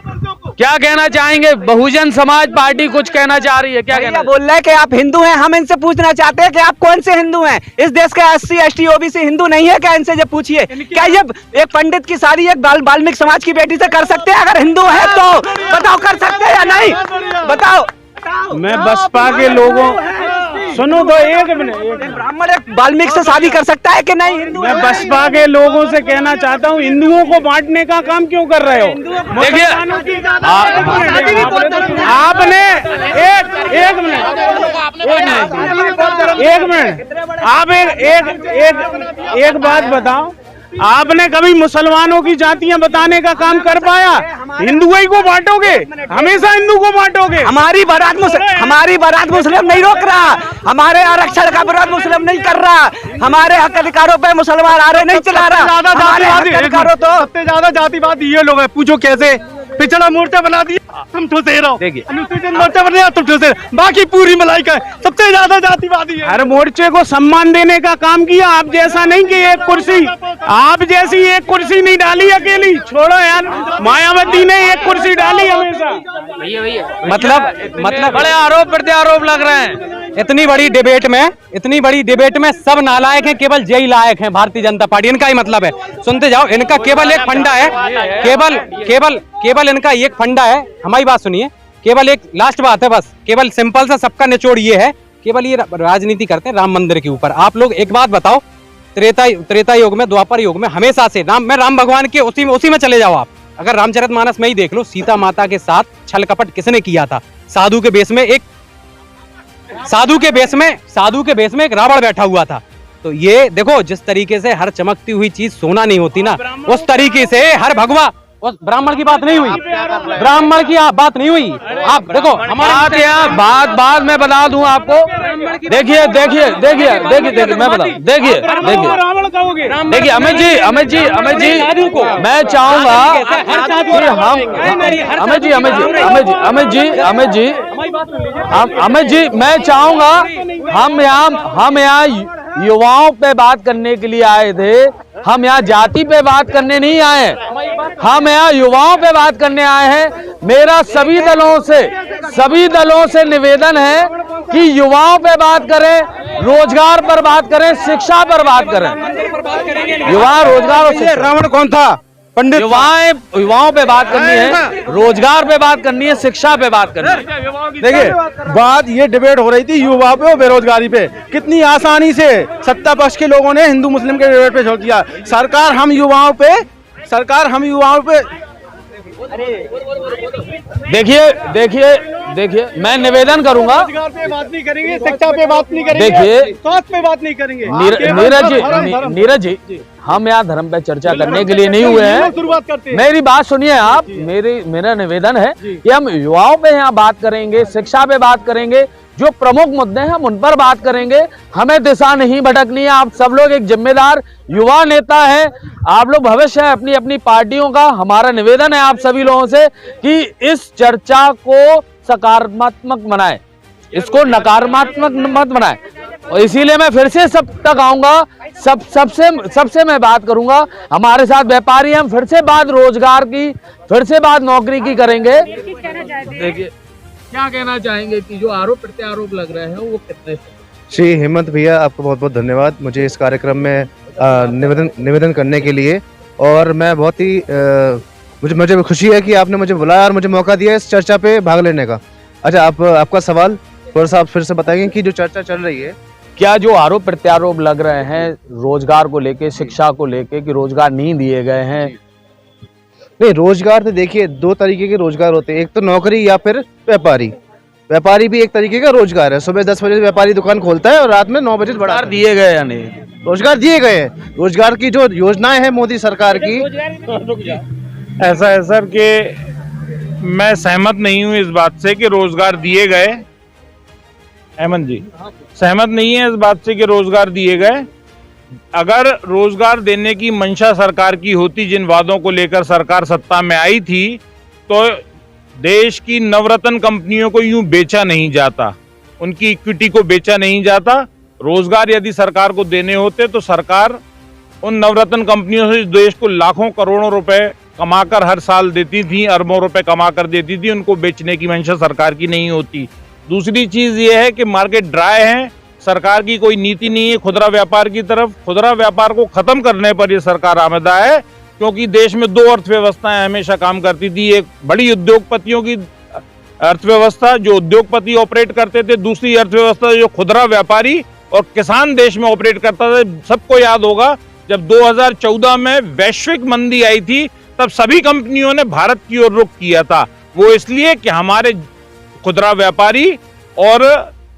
क्या कहना चाहेंगे? बहुजन समाज पार्टी कुछ कहना चाह रही है, क्या कहना? बोल रहा है कि आप हिंदू हैं। हम इनसे पूछना चाहते हैं कि आप कौन से हिंदू हैं? इस देश के SC ST OBC हिंदू नहीं है क्या? इनसे जब पूछिए, क्या ये एक पंडित की शादी एक वाल्मीकि समाज की बेटी से कर सकते हैं? अगर हिंदू है तो बताओ, कर सकते हैं या नहीं? बताओ। मैं बसपा के लोगों, सुनो तो एक मिनट, ब्राह्मण एक वाल्मीकि से शादी कर सकता है कि नहीं? हिंदू मैं बसपा के लोगों से कहना चाहता हूँ, हिंदुओं को बांटने का काम क्यों कर रहे हो? देखिए, आपने एक मिनट आप एक बात बताओ, आपने कभी मुसलमानों की जातियां बताने का काम कर पाया? हिंदू ही को बांटोगे, हमेशा हिंदू को बांटोगे। हमारी बारात मुस्लिम नहीं रोक रहा, हमारे आरक्षण का विरोध मुस्लिम नहीं कर रहा, हमारे हक अधिकारों पे मुसलमान आ रहे नहीं चला रहा। सबसे ज्यादा जातिवादी ये लोग हैं, पूछो कैसे? पिछड़ा मोर्चा बना दिया तुम ठुसे रहो, अनुसूचित मोर्चा बना दिया तुम ठुसे रहो, बाकी पूरी मलाइका है, सबसे ज्यादा जातिवादी है। हर मोर्चे को सम्मान देने का काम किया, आप जैसा नहीं कि एक कुर्सी, आप जैसी एक कुर्सी नहीं डाली अकेली, छोड़ो यार, मायावती ने एक कुर्सी डाली हमेशा। मतलब बड़े आरोप प्रत्यारोप लग रहे हैं। इतनी बड़ी डिबेट में सब नालायक हैं, केवल जय लायक हैं भारतीय जनता पार्टी। इनका ही मतलब है, सुनते जाओ, इनका केवल एक फंडा है, केवल इनका एक फंडा है। हमारी बात सुनिए, केवल एक लास्ट बात है, बस केवल सिंपल सा सबका निचोड़ ये है, केवल ये राजनीति करते हैं राम मंदिर के ऊपर। आप लोग एक बात बताओ, त्रेता युग में, द्वापर युग में हमेशा से राम भगवान के उसी में चले जाओ आप। अगर रामचरितमानस में ही देख लो, सीता माता के साथ छल कपट किसने किया था? साधु के बेस में एक रावण बैठा हुआ था। तो ये देखो, जिस तरीके से हर चमकती हुई चीज सोना नहीं होती ना, उस तरीके से हर भगवा, उस ब्राह्मण की बात नहीं हुई, बात नहीं हुई। आप देखो हमारे बात मैं बता दूं आपको। देखिए मैं बता, देखिए अमित जी मैं चाहूंगा अमित जी मैं चाहूंगा, हम यहाँ युवाओं पे बात करने के लिए आए थे, हम यहाँ जाति पे बात करने नहीं आए, हम यहाँ युवाओं पे बात करने आए हैं। मेरा सभी दलों से निवेदन है कि युवाओं पे बात करें, रोजगार पर बात करें, शिक्षा पर बात करें। युवा रोजगार और रावण कौन था? पंडित। युवाओं पे बात करनी है, रोजगार पे बात करनी है, शिक्षा पे बात करनी है। देखिए, बात ये डिबेट हो रही थी युवा पे और बेरोजगारी पे। कितनी आसानी से सत्ता पक्ष के लोगों ने हिंदू मुस्लिम के डिबेट पे छोड़ दिया। सरकार हम युवाओं पे देखिए मैं निवेदन करूंगा, रोजगार पे बात नहीं करेंगे, शिक्षा पे बात नहीं करेंगे, देखिए स्वास्थ्य पे बात नहीं करेंगे। नीरज जी हम यहाँ धर्म पे चर्चा करने के लिए नहीं हुए हैं। मेरी बात सुनिए आप, मेरा निवेदन है कि हम युवाओं पे यहाँ बात करेंगे, शिक्षा पे बात करेंगे, जो प्रमुख मुद्दे हैं हम उन पर बात करेंगे। हमें दिशा नहीं भटकनी है। आप सब लोग एक जिम्मेदार युवा नेता है, आप लोग भविष्य है अपनी अपनी पार्टियों का। हमारा निवेदन है आप सभी लोगों से कि इस चर्चा को सकारात्मक बनाए, इसको नकारात्मक मत बनाए। और इसीलिए मैं फिर से सब तक आऊंगा, सबसे मैं बात करूंगा। हमारे साथ व्यापारी, हम फिर से बात रोजगार की, फिर से बात नौकरी की करेंगे। देखिए क्या कहना चाहेंगे कि जो आरोप प्रत्यारोप लग रहे हैं वो कितने? श्री हेमंत भैया, आपको बहुत बहुत धन्यवाद मुझे इस कार्यक्रम में निवेदन करने के लिए। और मैं बहुत ही मुझे खुशी है कि आपने मुझे बुलाया और मुझे मौका दिया इस चर्चा पे भाग लेने का। अच्छा, आपका सवाल थोड़ा सा आप फिर से बताएंगे कि जो चर्चा चल रही है, क्या जो आरोप प्रत्यारोप लग रहे हैं रोजगार को लेके, शिक्षा को लेके, कि रोजगार नहीं दिए गए हैं? नहीं, रोजगार तो देखिए दो तरीके के रोजगार होते हैं, एक तो नौकरी या फिर व्यापारी भी एक तरीके का रोजगार है। सुबह 10 बजे व्यापारी दुकान खोलता है और रात में 9 बजे बढ़ा दिए गए या नहीं? रोजगार दिए गए हैं। रोजगार की जो योजनाएं हैं मोदी सरकार की, ऐसा है सर कि मैं सहमत नहीं हूं इस बात से कि रोजगार दिए गए। हेमंत जी सहमत नहीं है इस बात से कि रोजगार दिए गए। अगर रोजगार देने की मंशा सरकार की होती, जिन वादों को लेकर सरकार सत्ता में आई थी, तो देश की नवरत्न कंपनियों को यूं बेचा नहीं जाता, उनकी इक्विटी को बेचा नहीं जाता। रोजगार यदि सरकार को देने होते तो सरकार उन नवरत्न कंपनियों से देश को लाखों करोड़ों रुपए कमाकर हर साल देती थी, अरबों रुपए कमाकर देती थी, उनको बेचने की मंशा सरकार की नहीं होती। दूसरी चीज ये है कि मार्केट ड्राई है, सरकार की कोई नीति नहीं है खुदरा व्यापार की तरफ। खुदरा व्यापार को खत्म करने पर ये सरकार आमदा है, क्योंकि देश में दो अर्थव्यवस्थाएं हमेशा काम करती थी। एक बड़ी उद्योगपतियों की अर्थव्यवस्था जो उद्योगपति ऑपरेट करते थे, दूसरी अर्थव्यवस्था जो खुदरा व्यापारी और किसान देश में ऑपरेट करता था। सबको याद होगा जब 2014 में वैश्विक मंदी आई थी, तब सभी कंपनियों ने भारत की ओर रुख किया था। वो इसलिए कि हमारे खुदरा व्यापारी और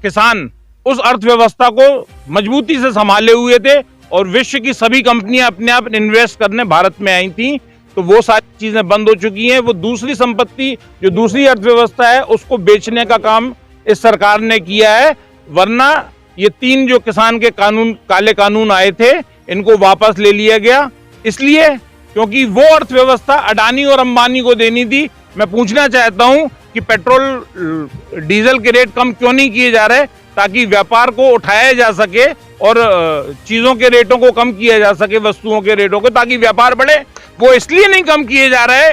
किसान उस अर्थव्यवस्था को मजबूती से संभाले हुए थे और विश्व की सभी कंपनियां अपने आप इन्वेस्ट करने भारत में आई थी। तो वो सारी चीजें बंद हो चुकी हैं। वो दूसरी संपत्ति जो दूसरी अर्थव्यवस्था है उसको बेचने का काम इस सरकार ने किया है। वरना ये 3 जो किसान के कानून, काले कानून आए थे, इनको वापस ले लिया गया, इसलिए क्योंकि वो अर्थव्यवस्था अडानी और अंबानी को देनी थी। मैं पूछना चाहता हूं कि पेट्रोल डीजल के रेट कम क्यों नहीं किए जा रहे, ताकि व्यापार को उठाया जा सके और चीजों के रेटों को कम किया जा सके, वस्तुओं के रेटों को, ताकि व्यापार बढ़े। वो इसलिए नहीं कम किए जा रहे,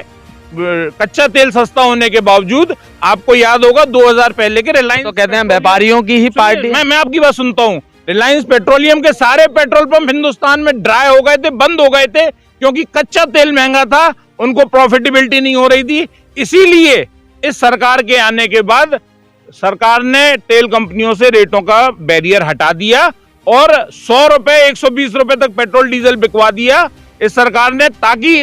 कच्चा तेल सस्ता होने के बावजूद। आपको याद होगा 2000 पहले के रिलायंस, तो कहते हैं व्यापारियों की ही पार्टी। मैं आपकी बात सुनता हूँ। रिलायंस पेट्रोलियम के सारे पेट्रोल पंप हिंदुस्तान में ड्राई हो गए थे, बंद हो गए थे, क्योंकि कच्चा तेल महंगा था, उनको प्रॉफिटेबिलिटी नहीं हो रही थी। इसीलिए इस सरकार के आने के बाद सरकार ने तेल कंपनियों से रेटों का बैरियर हटा दिया और 100 रुपए 120 रुपए तक पेट्रोल डीजल बिकवा दिया इस सरकार ने, ताकि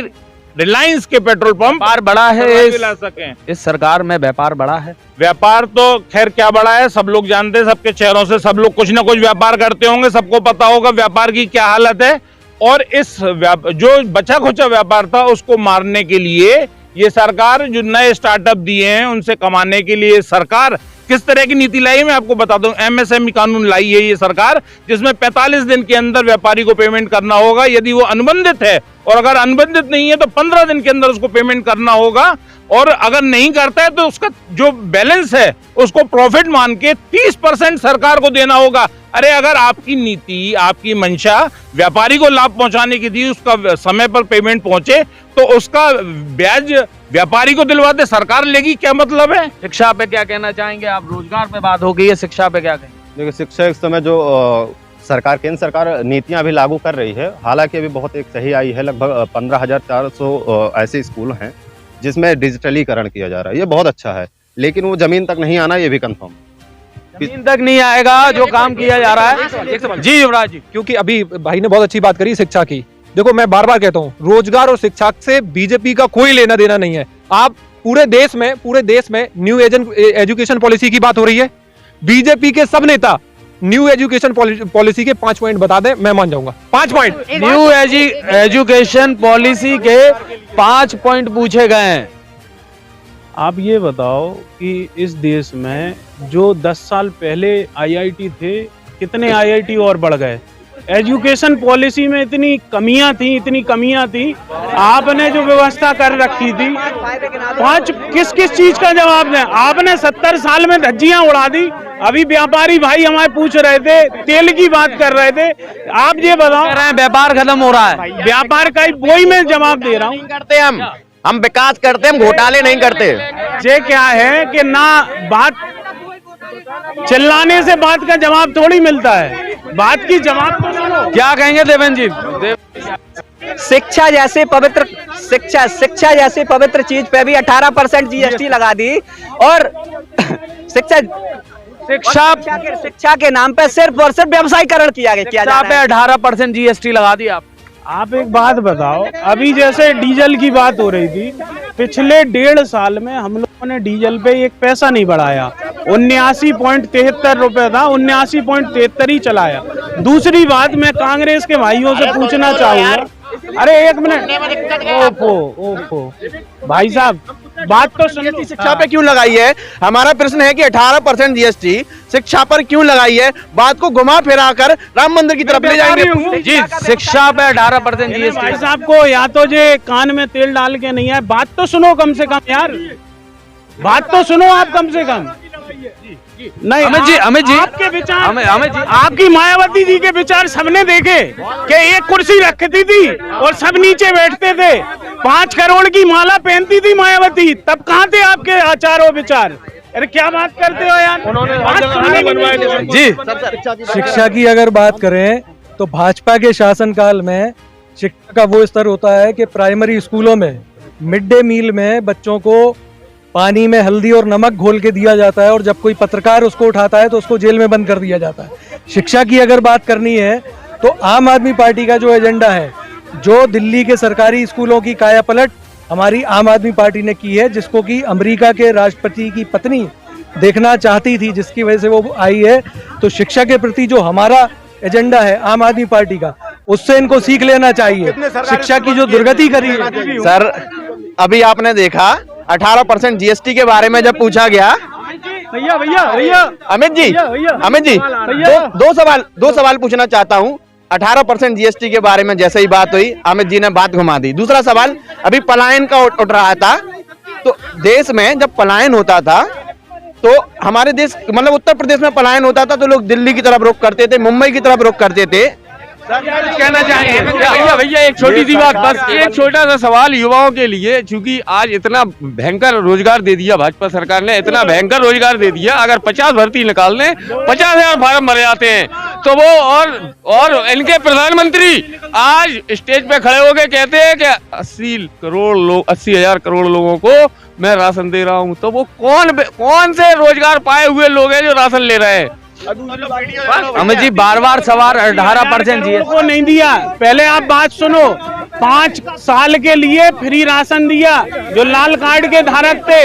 रिलायंस के पेट्रोल पंप व्यापार बड़ा है ला सकें। इस सरकार में व्यापार बड़ा है। व्यापार तो खैर क्या बड़ा है, सब लोग जानते हैं, सबके चेहरों से सब लोग कुछ ना कुछ व्यापार करते होंगे, सबको पता होगा व्यापार की क्या हालत है। और इस जो बचा खुचा व्यापार था उसको मारने के लिए ये सरकार जो नए स्टार्टअप दिए हैं उनसे कमाने के लिए सरकार किस तरह की नीति लाई है मैं आपको बता दूं। एमएसएमई कानून लाई है ये सरकार, जिसमें 45 दिन के अंदर व्यापारी को पेमेंट करना होगा यदि वो अनुबंधित है, और अगर अनुबंधित नहीं है तो 15 दिन के अंदर उसको पेमेंट करना होगा, और अगर नहीं करता है तो उसका जो बैलेंस है उसको प्रॉफिट मान के 30% सरकार को देना होगा। अरे अगर आपकी नीति, आपकी मंशा व्यापारी को लाभ पहुंचाने की थी, उसका समय पर पेमेंट पहुंचे तो उसका ब्याज व्यापारी को दिलवाते सरकार लेगी, क्या मतलब है? शिक्षा पे क्या कहना चाहेंगे आप? रोजगार पे बात हो गई है, शिक्षा पे क्या कहेंगे? देखिए, शिक्षा इस समय जो सरकार, केंद्र सरकार नीतियां अभी लागू कर रही है, हालांकि अभी बहुत एक सही आई है। लगभग 15,400 ऐसे स्कूल हैं जिसमें डिजिटलीकरण किया जा रहा है, ये बहुत अच्छा है, लेकिन वो जमीन तक नहीं आना, ये भी कंफर्म। जमीन तक नहीं आएगा जो काम किया जा रहा है। जी युवराज जी, क्योंकि अभी भाई ने बहुत अच्छी बात करी शिक्षा की। देखो, मैं बार बार कहता हूँ, रोजगार और शिक्षा से बीजेपी का कोई लेना देना नहीं है। आप पूरे देश में न्यू एजुकेशन पॉलिसी की बात हो रही है, बीजेपी के सब नेता न्यू एजुकेशन पॉलिसी के 5 पॉइंट बता दें, मैं मान जाऊंगा। 5 पॉइंट न्यू एजुकेशन पॉलिसी के 5 पॉइंट पूछे गए हैं। आप ये बताओ कि इस देश में जो 10 साल पहले आईआईटी थे, कितने आईआईटी और बढ़ गए? एजुकेशन पॉलिसी में इतनी कमियां थी, आपने जो व्यवस्था कर रखी थी, किस चीज का जवाब दें? आपने 70 साल में धज्जियां उड़ा दी। अभी व्यापारी भाई हमारे पूछ रहे थे, तेल की बात कर रहे थे, आप ये बताओ, व्यापार खत्म हो रहा है। व्यापार का वही मैं जवाब दे रहा हूँ। करते हम विकास करते, हम घोटाले नहीं करते। ये क्या है कि ना बात चिल्लाने से बात का जवाब थोड़ी मिलता है, बात की जवाब तो सुनो। क्या कहेंगे देवेंद्र जी? शिक्षा जैसे पवित्र चीज पे भी 18% जीएसटी लगा दी, और शिक्षा के नाम पे सिर्फ और सिर्फ व्यवसायीकरण किया जा रहा है। 18% जीएसटी लगा दी आप एक बात बताओ, अभी जैसे डीजल की बात हो रही थी, पिछले 1.5 साल में हम लोगों ने डीजल पे 1 पैसा नहीं बढ़ाया। 79.73 रुपए था, 79.73 ही चलाया। दूसरी बात, मैं कांग्रेस के भाइयों से पूछना चाहूंगा, अरे 1 मिनट, ओफो भाई साहब, बात तो सुनिए। शिक्षा पे क्यों लगाई है? हमारा प्रश्न है कि 18% जीएसटी शिक्षा पर क्यों लगाई है? बात को घुमा फिरा कर राम मंदिर की तरफ ले जाएंगे। जी, शिक्षा पे 18% जीएसटी। भाई साहब को या तो जे कान में तेल डाल के नहीं है, बात तो सुनो कम से कम यार, बात तो सुनो आप कम से कम। नहीं अमित जी, आपके विचार, आपकी मायावती जी के विचार सबने देखे कि एक कुर्सी रखती थी और सब नीचे बैठते थे। 5 करोड़ की माला पहनती थी मायावती, तब कहाँ थे आपके आचार और विचार? अरे क्या बात करते हो यार? जी, शिक्षा की अगर बात करें तो भाजपा के शासनकाल में शिक्षा का वो स्तर होता है कि प्राइमरी स्कूलों में मिड डे मील में बच्चों को पानी में हल्दी और नमक घोल के दिया जाता है और जब कोई पत्रकार उसको उठाता है तो उसको जेल में बंद कर दिया जाता है। शिक्षा की अगर बात करनी है तो आम आदमी पार्टी का जो एजेंडा है, जो दिल्ली के सरकारी स्कूलों की कायापलट हमारी आम आदमी पार्टी ने की है, जिसको कि अमेरिका के राष्ट्रपति की पत्नी देखना चाहती थी, जिसकी वजह से वो आई है, तो शिक्षा के प्रति जो हमारा एजेंडा है आम आदमी पार्टी का, उससे इनको सीख लेना चाहिए। शिक्षा की जो दुर्गति करी है सर, अभी आपने देखा 18% जीएसटी के बारे में जब पूछा गया, भैया अमित जी दो सवाल पूछना चाहता हूँ। 18% जीएसटी के बारे में जैसे ही बात हुई, अमित जी ने बात घुमा दी। दूसरा सवाल अभी पलायन का उठ रहा था, तो देश में जब पलायन होता था तो हमारे देश मतलब उत्तर प्रदेश में पलायन होता था तो लोग दिल्ली की तरफ रुख करते थे, मुंबई की तरफ रुख करते थे। कहना चाहेंगे भैया एक छोटी सी बात, बस एक छोटा सा सवाल युवाओं के लिए, क्योंकि आज इतना भयंकर रोजगार दे दिया भाजपा सरकार ने, इतना भयंकर रोजगार दे दिया, अगर 50 भर्ती निकाल लें 50,000 फार्म भरे जाते हैं, तो वो और इनके प्रधानमंत्री आज स्टेज पे खड़े होके कहते हैं कि 80,000 करोड़ लोगों को मैं राशन दे रहा हूँ। तो वो कौन से रोजगार पाए हुए लोग हैं जो राशन ले रहे हैं? अमित जी बार सवाल 18% को नहीं दिया। पहले आप बात सुनो, 5 साल के लिए फ्री राशन दिया जो लाल कार्ड के धारक थे,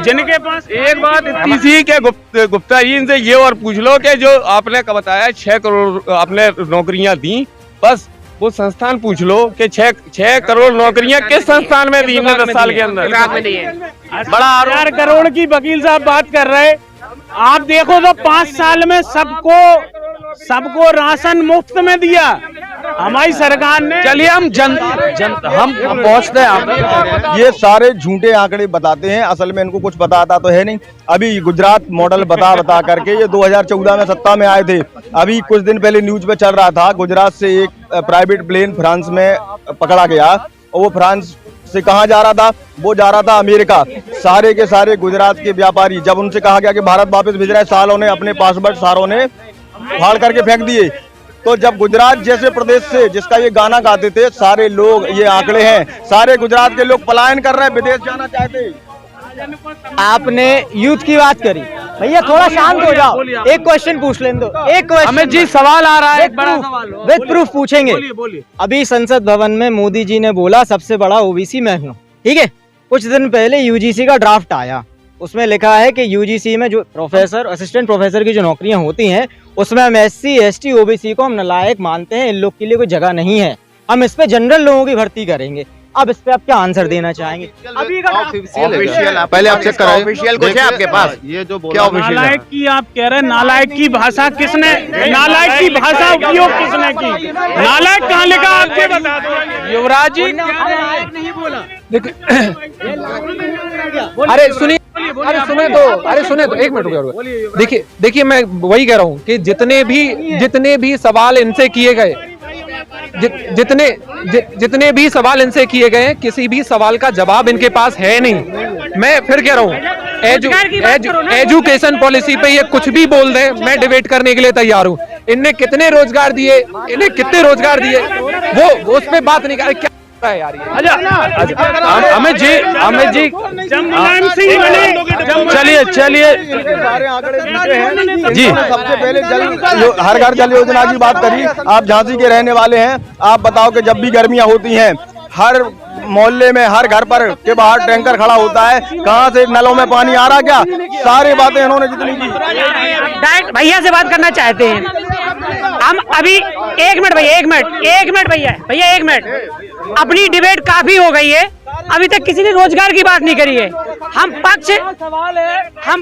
जिनके पास। एक बात इतनी सी कि गुप्ता जी इनसे ये और पूछ लो कि जो आपने बताया 6 करोड़ आपने नौकरियां दी, बस वो संस्थान पूछ लो कि 6 करोड़ नौकरियां किस संस्थान में दी 10 साल के अंदर? बड़ा 4 करोड़ की वकील साहब बात कर रहे। आप देखो तो 5 साल में सबको राशन मुफ्त में दिया हमारी सरकार ने। चलिए हम पहुंचते हैं। ये सारे झूठे आंकड़े बताते हैं, असल में इनको कुछ बताता तो है नहीं। अभी गुजरात मॉडल बता करके ये 2014 में सत्ता में आए थे। अभी कुछ दिन पहले न्यूज पे चल रहा था, गुजरात से एक प्राइवेट प्लेन फ्रांस में पकड़ा गया और वो फ्रांस से कहाँ जा रहा था? वो जा रहा था अमेरिका। सारे के सारे गुजरात के व्यापारी, जब उनसे कहा गया कि भारत वापस भेज रहे, सालों ने अपने पासपोर्ट सारों ने फाड़ करके फेंक दिए। तो जब गुजरात जैसे प्रदेश से, जिसका ये गाना गाते थे सारे लोग, ये आंकड़े हैं, सारे गुजरात के लोग पलायन कर रहे हैं, विदेश जाना चाहते हैं। आपने यूथ की बात करी, भैया थोड़ा शांत हो जाओ, एक क्वेश्चन पूछ लें दो। एक क्वेश्चन अमित जी सवाल आ रहा है, बड़ा सवाल विद प्रूफ पूछेंगे। अभी संसद भवन में मोदी जी ने बोला सबसे बड़ा ओबीसी मैं हूँ, ठीक है। कुछ दिन पहले यूजीसी का ड्राफ्ट आया, उसमें लिखा है कि यूजीसी में जो प्रोफेसर, असिस्टेंट प्रोफेसर की जो नौकरियां होती हैं, उसमें हम SC ST OBC को हम नालायक मानते हैं, इन लोग के लिए कोई जगह नहीं है, हम इस पे जनरल लोगों की भर्ती करेंगे। अब इस पे आप क्या आंसर देना चाहेंगे? अभी का ऑफिशियल पहले आप चेक कराइए, ऑफिशियल कुछ है आपके पास? ये जो बोला नालायक की आप कह रहे हैं, नालायक की भाषा किसने, नालायक की भाषा उपयोग किसने की? नालायक कहाँ लिखा आपके बता दो। युवराज जी नहीं बोला। अरे सुने तो एक मिनट रुको। देखिए मैं वही कह रहा हूँ कि जितने भी सवाल इनसे किए गए, जितने भी सवाल इनसे किए गए, किसी भी सवाल का जवाब इनके पास है नहीं। मैं फिर कह रहा हूँ, एजुकेशन पॉलिसी पे ये कुछ भी बोल दें, मैं डिबेट करने के लिए तैयार हूँ। इनने कितने रोजगार दिए, वो उस पे बात नहीं कर क्या है यार ये। अमित जी चलिए सारे आंकड़े जी। सबसे पहले हर घर जल योजना की बात करी। आप झांसी के रहने वाले हैं, आप बताओ कि जब भी गर्मियां होती हैं, हर मोहल्ले में, हर घर पर के बाहर टैंकर खड़ा होता है, कहां से नलों में पानी आ रहा? क्या सारी बातें इन्होंने जितनी की। डायरेक्ट भैया से बात करना चाहते हैं हम अभी। एक मिनट भैया, एक मिनट। अपनी डिबेट काफी हो गई है, अभी तक किसी ने रोजगार की बात नहीं करी है।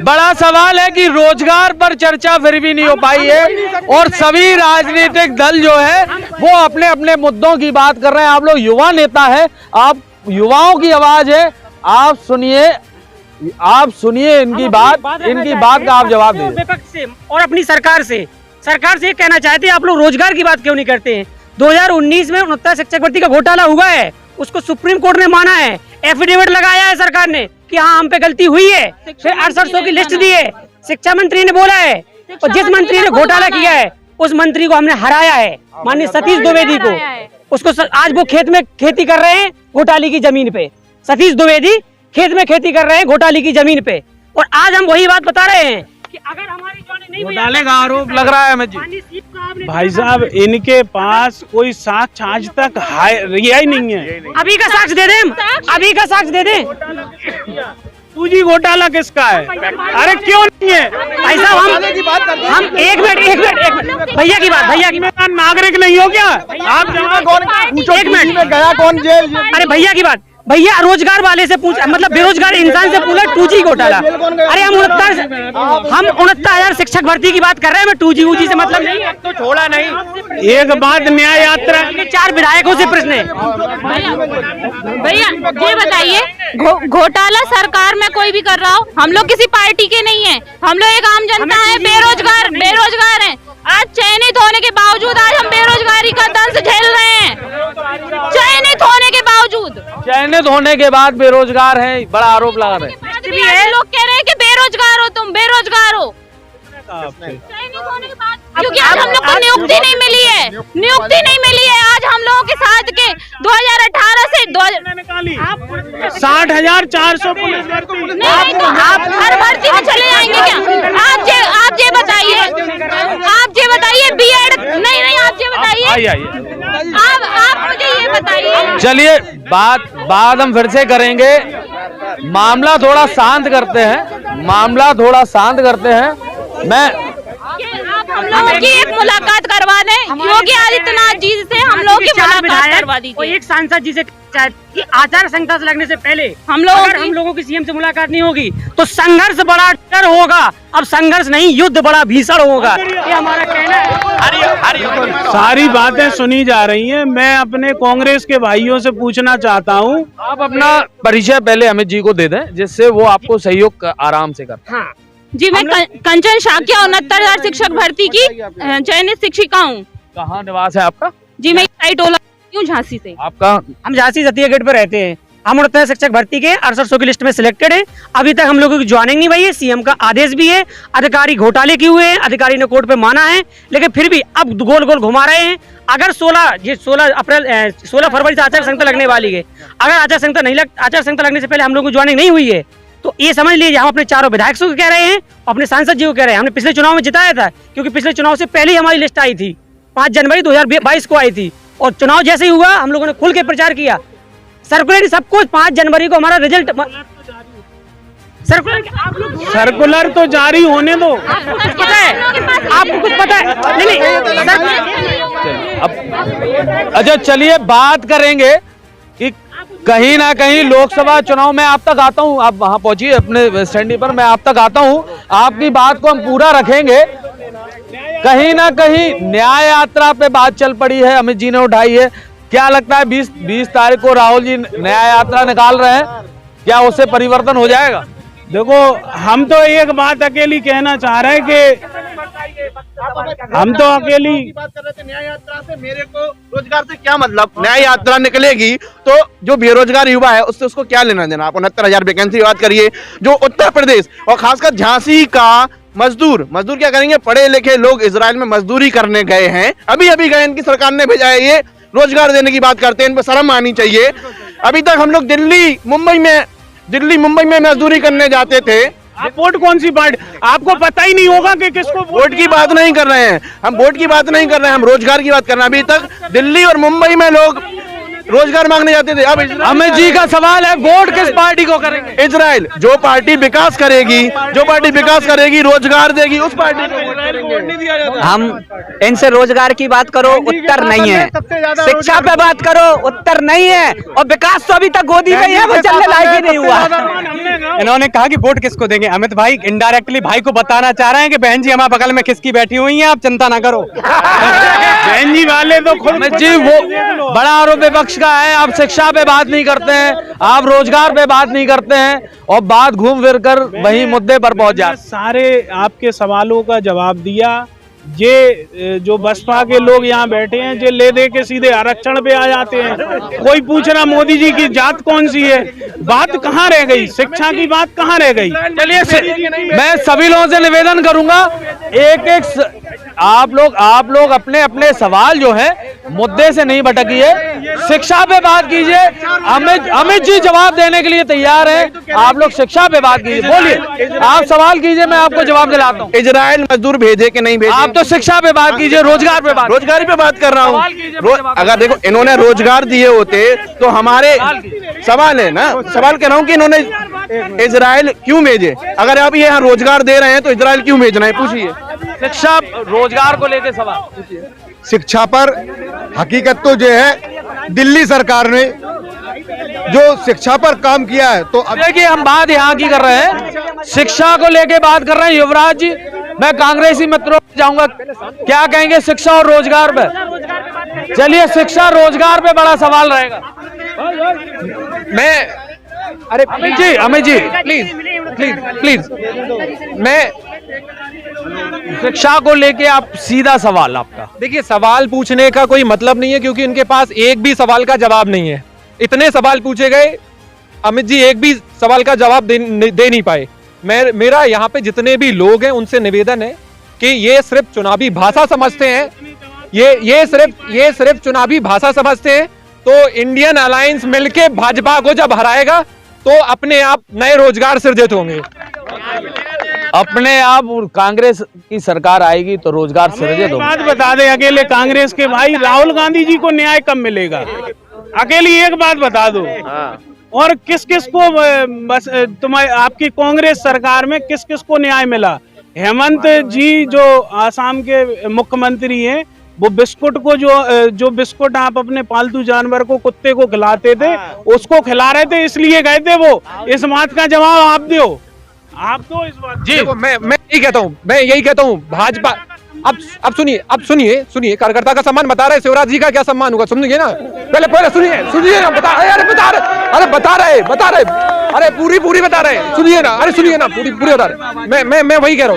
बड़ा सवाल है कि रोजगार पर चर्चा फिर भी नहीं हो पाई है, और सभी राजनीतिक दल जो है वो अपने अपने मुद्दों की बात कर रहे हैं। आप लोग युवा नेता है, आप युवाओं की आवाज है, आप सुनिए इनकी बात का आप जवाब दें। विपक्ष से और अपनी सरकार से ये कहना चाहते हैं, आप लोग रोजगार की बात क्यों नहीं करते हैं? 2019 में 69 शिक्षक भर्ती का घोटाला हुआ है, उसको सुप्रीम कोर्ट ने माना है, एफिडेविट लगाया है सरकार ने कि हाँ हम पे गलती हुई है, फिर 6800 की लिस्ट दी है, शिक्षा मंत्री ने बोला है, और जिस मंत्री ने घोटाला किया है उस मंत्री को हमने हराया है, माननीय सतीश द्विवेदी को। उसको आज वो खेत में खेती कर रहे हैं घोटाले की जमीन पे, सतीश द्विवेदी खेत में खेती कर रहे हैं घोटाले की जमीन पे। और आज हम वही बात बता रहे हैं कि अगर हमारी नहीं घोटाले का आरोप लग रहा है हमें जी। भाई साहब इनके पास कोई साक्ष्य आज तक रिया ही नहीं है। अभी का साक्ष्य दे दें, अभी का साक्ष्य दे दें। 2G घोटाला किसका है? अरे क्यों नहीं है भाई साहब? हम एक मिनट भैया की बात नागरिक नहीं हो क्या आप? एक मिनट गया कौन जेल? अरे भैया की बात, भैया रोजगार वाले से पूछ, मतलब बेरोजगार इंसान से पूछा 2G घोटाला। अरे हम 69,000 शिक्षक भर्ती की बात कर रहे हैं, मैं 2G ऊजी से मतलब नहीं, तो छोड़ा नहीं। एक बात न्याय यात्रा 4 विधायकों से प्रश्न है। भैया ये बताइए, घोटाला सरकार में कोई भी कर रहा हो, हम लोग किसी पार्टी के नहीं है, हम लोग एक आम जनता है, बेरोजगार हैं। आज चयनित होने के बावजूद आज हम बेरोजगारी का दंश झेल रहे हैं। चयनित होने के बावजूद, चयनित होने के बाद बेरोजगार हैं, बड़ा आरोप लगा रहे हैं। लोग कह रहे हैं कि बेरोजगार हो तुम, बेरोजगार हो। चयनित होने के बाद, क्योंकि आज हम लोग को नियुक्ति नहीं मिली है, नियुक्ति नहीं मिली है। आज हम लोगों के साथ के 2018 से 60,400 पुलिस भर्ती। नहीं तो आप हर भर्ती में चले जाएंगे क्या? आप ये बताइए बीएड नहीं, आप ये बताइए, आप मुझे ये बताइए। चलिए बात हम फिर से करेंगे, मामला थोड़ा शांत करते हैं। मैं आप हम लोगों की एक मुलाकात करवा दें, योगी आदित्यनाथ जी से हम लोग की मुलाकात करवा दीजिए। एक सांसद जी से कि आचार संहिता से लगने से पहले हम लोगों की सीएम से मुलाकात नहीं होगी तो संघर्ष बड़ा डर होगा। अब संघर्ष नहीं, युद्ध बड़ा भीषण होगा, ये हमारा कहना है। सारी बातें सुनी जा रही हैं। मैं अपने कांग्रेस के भाइयों से पूछना चाहता हूं, आप अपना परिचय पहले अमित जी को दे दें, जिससे वो आपको सहयोग आराम से कर। हाँ जी, मैं कंचन शाक्या 69,000 शिक्षक भर्ती की चयनित शिक्षिका हूँ। कहाँ निवास है आपका? जी मैं टोला हूँ, झांसी से। आपका? हम झांसी जतिया गेट पे रहते हैं। हम 69 शिक्षक भर्ती के 6800 की लिस्ट में सिलेक्टेड है। अभी तक हम लोगों की ज्वाइनिंग नहीं हुई है, सीएम का आदेश भी है, अधिकारी घोटाले किए हुए हैं, अधिकारी ने कोर्ट पे माना है, लेकिन फिर भी अब गोल गोल घुमा रहे हैं। अगर 16 फरवरी से आचार संहिता लगने वाली है, अगर आचार संहिता लगने से पहले हम लोगों की ज्वाइनिंग नहीं हुई है तो ये समझ लीजिए हम अपने चारों विधायक को कह रहे हैं, अपने सांसद जी को कह रहे हैं। हमने पिछले चुनाव में जिताया था, क्योंकि पिछले चुनाव से पहले ही हमारी लिस्ट आई थी, 5 जनवरी 2022 को आई थी, और चुनाव जैसे ही हुआ हम लोगों ने खुल के प्रचार किया, सर्कुलर सब कुछ। 5 जनवरी को हमारा रिजल्ट सर्कुलर तो जारी होने दो। आपको कुछ पता है? आपको कुछ पता है? नहीं। अच्छा चलिए बात करेंगे कि कहीं ना कहीं लोकसभा चुनाव में आप तक आता हूं, आप वहां पहुंचिए अपने स्टैंडी पर, मैं आप तक आता हूं, आपकी बात को हम पूरा रखेंगे। कहीं ना कहीं न्याय यात्रा पे बात चल पड़ी है, अमित जी ने उठाई है। क्या लगता है 20 तारीख को राहुल जी न्याय यात्रा निकाल रहे हैं, क्या उससे परिवर्तन हो जाएगा? देखो हम तो एक बात अकेली कहना चाह रहे हैं कि हम तो अकेली बात कर रहे थे न्याय यात्रा से। मेरे को रोजगार से क्या मतलब? न्याय यात्रा निकलेगी तो जो बेरोजगार युवा है उससे उसको क्या लेना देना? आप 69,000 वैकेंसी की बात करिए, जो उत्तर प्रदेश और खासकर झांसी का मजदूर क्या करेंगे? पढ़े लिखे लोग इजराइल में मजदूरी करने गए हैं, अभी गए, इनकी सरकार ने भेजा है, ये रोजगार देने की बात करते हैं, इन पर शर्म आनी चाहिए। अभी तक हम लोग दिल्ली मुंबई में मजदूरी करने जाते थे। आप वोट कौन सी पार्टी? आपको पता ही नहीं होगा कि किसको वोट की बात नहीं कर रहे हैं हम, वोट की बात नहीं कर रहे हैं हम, रोजगार की बात कर रहे हैं। अभी तक दिल्ली और मुंबई में लोग रोजगार मांगने जाते थे। अब अमित जी का सवाल है, वोट किस पार्टी को करेंगे? इजराइल, जो पार्टी विकास करेगी, रोजगार देगी, उस पार्टी को। हम इनसे रोजगार की बात करो, उत्तर नहीं है। शिक्षा पे बात करो, उत्तर नहीं है। और विकास तो अभी तक गोदी में ही है, वो चलने लायक ही नहीं हुआ। इन्होंने कहा कि वोट किसको देंगे। अमित भाई इनडायरेक्टली भाई को बताना चाह रहे हैं कि बहन जी हमारे बगल में किसकी बैठी हुई हैं, आप चिंता ना करो। बहन जी वाले तो खुद अमित जी वो बड़ा आरोप विपक्ष का है, आप शिक्षा पे बात नहीं करते हैं, आप रोजगार पे बात नहीं करते हैं, और बात घूम फिर कर वही मुद्दे पर पहुंच जाती है। सारे आपके सवालों का जवाब दिया। ये जो बसपा के लोग यहाँ बैठे हैं जो ले दे के सीधे आरक्षण पे आ जाते हैं। कोई पूछ रहा मोदी जी की जात कौन सी है, बात कहाँ रह गई, शिक्षा की बात कहाँ रह गई। चलिए मैं सभी लोगों से निवेदन करूंगा, एक एक आप लोग अपने अपने सवाल जो है मुद्दे से नहीं भटकिए, शिक्षा पे बात कीजिए। अमित जी जवाब देने के लिए तैयार है, आप लोग शिक्षा पे बात कीजिए। बोलिए, आप सवाल कीजिए, मैं आपको जवाब दिलाता हूँ। इजराइल मजदूर भेजे कि नहीं भेजे? आप तो शिक्षा पे बात कीजिए, रोजगार पे बात, रोजगारी पे बात कर रहा हूँ। अगर देखो इन्होंने रोजगार दिए होते तो हमारे सवाल है ना, सवाल कह रहा हूँ कि इन्होंने इजराइल क्यों भेजे? अगर आप ये यहाँ रोजगार दे रहे हैं तो इजराइल क्यों भेजना है, पूछिए। शिक्षा रोजगार को लेकर सवाल। शिक्षा पर हकीकत तो जो है दिल्ली सरकार ने जो शिक्षा पर काम किया है, तो अब देखिए हम बात यहाँ की कर रहे हैं, शिक्षा को लेके बात कर रहे हैं। युवराज जी, मैं कांग्रेसी मित्रों पे जाऊंगा, क्या कहेंगे शिक्षा और रोजगार पे? चलिए, शिक्षा रोजगार पे बड़ा सवाल रहेगा। मैं अरे अमित जी प्लीज मैं शिक्षा को लेके आप सीधा सवाल आपका। देखिए, सवाल पूछने का कोई मतलब नहीं है क्योंकि इनके पास एक भी सवाल का जवाब नहीं है। इतने सवाल पूछे गए, अमित जी एक भी सवाल का जवाब दे नहीं पाए। मेरा यहाँ पे जितने भी लोग हैं उनसे निवेदन है कि ये सिर्फ चुनावी भाषा समझते हैं, ये सिर्फ चुनावी भाषा समझते हैं। तो इंडियन अलायंस मिलके भाजपा को जब हराएगा तो अपने आप नए रोजगार सृजित होंगे। अपने आप कांग्रेस की सरकार आएगी तो रोजगार सृजित होगा। बात बता दे अकेले कांग्रेस के भाई, राहुल गांधी जी को न्याय कब मिलेगा? अकेली एक बात बता दो। और किस किस को बस तुम्हारी आपकी कांग्रेस सरकार में किस किस को न्याय मिला? हेमंत जी जो आसाम के मुख्यमंत्री हैं, वो बिस्कुट को जो बिस्कुट आप अपने पालतू जानवर को, कुत्ते को खिलाते थे, उसको खिला रहे थे, इसलिए गए थे वो। इस बात का जवाब आप दो, आप तो इस बात जी। मैं यही कहता हूँ भाजपा। अब सुनिए कार्यकर्ता का सम्मान बता रहे, शिवराज जी का क्या सम्मान होगा, सुनिए ना, पहले सुनिए ना, बता रहे अरे पूरी बता रहे, सुनिए ना, पूरी बता रहे। मैं वही कह रहा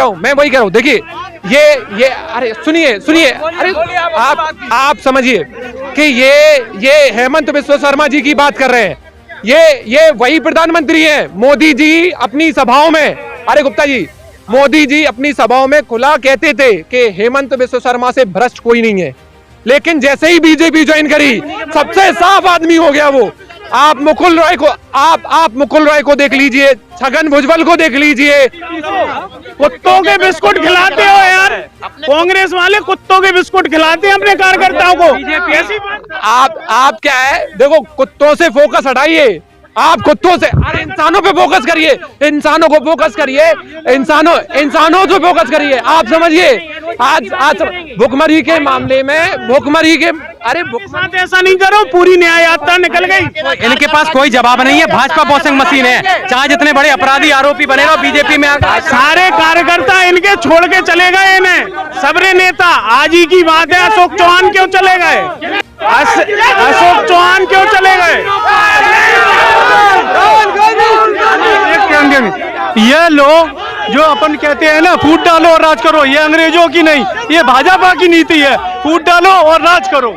हूँ, मैं वही कह रहा हूँ। देखिए ये अरे सुनिए, अरे आप समझिए कि ये हेमंत बिस्वा शर्मा जी की बात कर रहे हैं। ये वही प्रधानमंत्री हैं। मोदी जी अपनी सभाओं में, अरे गुप्ता जी, मोदी जी अपनी सभाओं में खुला कहते थे कि हेमंत बिस्वा शर्मा से भ्रष्ट कोई नहीं है, लेकिन जैसे ही बीजेपी ज्वाइन करी सबसे साफ आदमी हो गया वो। आप मुकुल रॉय को देख लीजिए, छगन भुजबल को देख लीजिए, कुत्तों के बिस्कुट खिलाते हो यार। कांग्रेस वाले कुत्तों के बिस्कुट खिलाते हैं अपने कार्यकर्ताओं को। ऐसी आप क्या है, देखो कुत्तों से फोकस हटाइए, आप कुत्तों से, अरे इंसानों पे फोकस करिए, इंसानों को फोकस करिए, इंसानों से फोकस करिए। आप समझिए, आज भुखमरी के मामले में भुखमरी ऐसा नहीं करो, पूरी न्याय यात्रा निकल गई। इनके पास कोई जवाब नहीं है, भाजपा वॉशिंग मशीन है, चाहे जितने बड़े अपराधी आरोपी बने रहो बीजेपी में। सारे कार्यकर्ता इनके छोड़ के चले गए, इन्हें सबरे नेता। आज ही की बात है, अशोक चौहान क्यों चले गए? अशोक चौहान क्यों चले गए? ये लोग जो अपन कहते हैं ना, फूट डालो और राज करो, ये अंग्रेजों की नहीं, ये भाजपा की नीति है। फूट डालो और राज करो।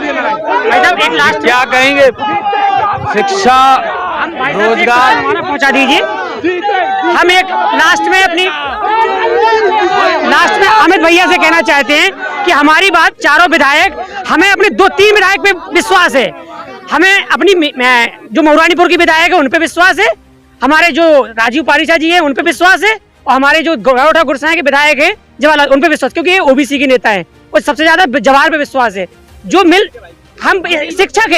क्या कहेंगे? शिक्षा, रोजगार पहुंचा दीजिए। हम एक लास्ट में अमित भैया से कहना चाहते हैं कि हमारी बात चारों विधायक, हमें अपने 2-3 विधायक पे विश्वास है, हमें अपनी जो मऊरानीपुर की विधायक है उन पे विश्वास है, हमारे जो राजीव पारिशा जी हैं उन पे विश्वास है, और हमारे जो गौरव गुरसाए के विधायक हैं जवाहरलाल, उन पे विश्वास, क्योंकि ये ओबीसी के नेता हैं, और सबसे ज्यादा जवाहर पे विश्वास है। हम शिक्षक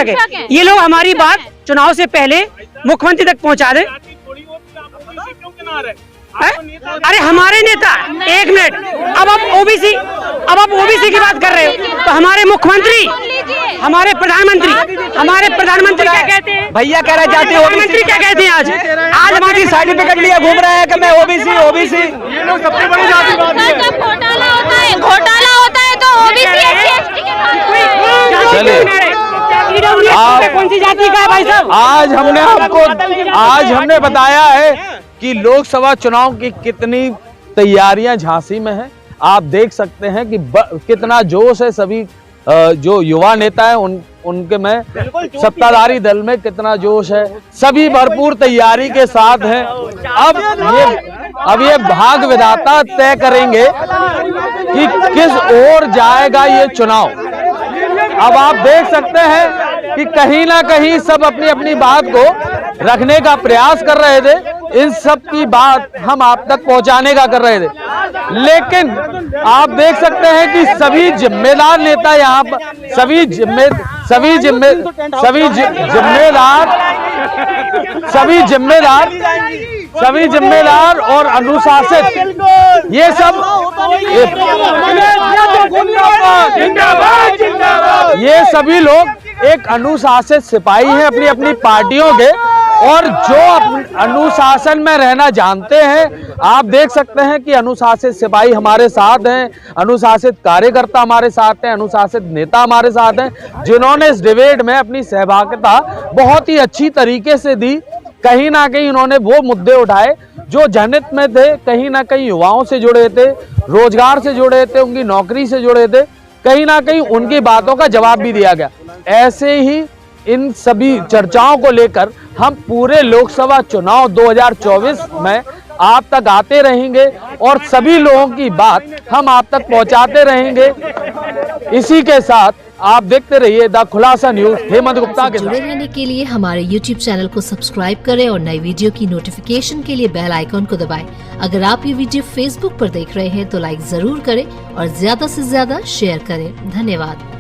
हैं, ये लोग हमारी बात चुनाव से पहले मुख्यमंत्री तक पहुंचा दें। अरे हमारे नेता, एक मिनट, अब आप ओबीसी की बात कर रहे हो, तो हमारे मुख्यमंत्री, हमारे प्रधानमंत्री क्या कहते हैं? भैया कह रहे जाते हो, प्रधानमंत्री क्या कहते हैं? आज हमारी सर्टिफिकेट लिए घूम रहे हैं कि मैं ओबीसी। ये लोग सबसे बड़ी जब घोटाला होता है तो ओबीसी एससी के कौन सी जाति का है भाई साहब? आज हमने बताया है कि लोकसभा चुनाव की कितनी तैयारियां झांसी में हैं। आप देख सकते हैं कि कितना जोश है सभी जो युवा नेता है उनके में, सत्ताधारी दल में कितना जोश है, सभी भरपूर तैयारी के साथ हैं। अब ये भाग विधाता तय करेंगे कि किस ओर जाएगा ये चुनाव। अब आप देख सकते हैं कि कहीं ना कहीं सब अपनी अपनी बात को रखने का प्रयास कर रहे थे, इन सब की बात हम आप तक पहुंचाने का कर रहे थे, लेकिन आप देख सकते हैं कि सभी जिम्मेदार नेता यहाँ पर सभी जिम्मेदार और अनुशासित ये सब ये सभी लोग एक अनुशासित सिपाही हैं अपनी अपनी पार्टियों के, और जो अनुशासन में रहना जानते हैं। आप देख सकते हैं कि अनुशासित सिपाही हमारे साथ हैं, अनुशासित कार्यकर्ता हमारे साथ हैं, अनुशासित नेता हमारे साथ हैं, जिन्होंने इस डिबेट में अपनी सहभागिता बहुत ही अच्छी तरीके से दी। कहीं ना कहीं उन्होंने वो मुद्दे उठाए जो जनहित में थे, कहीं ना कहीं युवाओं से जुड़े थे, रोजगार से जुड़े थे, उनकी नौकरी से जुड़े थे, कहीं ना कहीं उनकी बातों का जवाब भी दिया गया। ऐसे ही इन सभी चर्चाओं को लेकर हम पूरे लोकसभा चुनाव 2024 में आप तक आते रहेंगे और सभी लोगों की बात हम आप तक पहुंचाते रहेंगे। इसी के साथ आप देखते रहिए द खुलासा न्यूज हेमंत गुप्ता के साथ। जुड़े रहने के लिए हमारे YouTube चैनल को सब्सक्राइब करें और नई वीडियो की नोटिफिकेशन के लिए बेल आइकॉन को दबाएं। अगर आप ये वीडियो Facebook पर देख रहे हैं तो लाइक जरूर करें और ज्यादा से ज्यादा शेयर करें। धन्यवाद।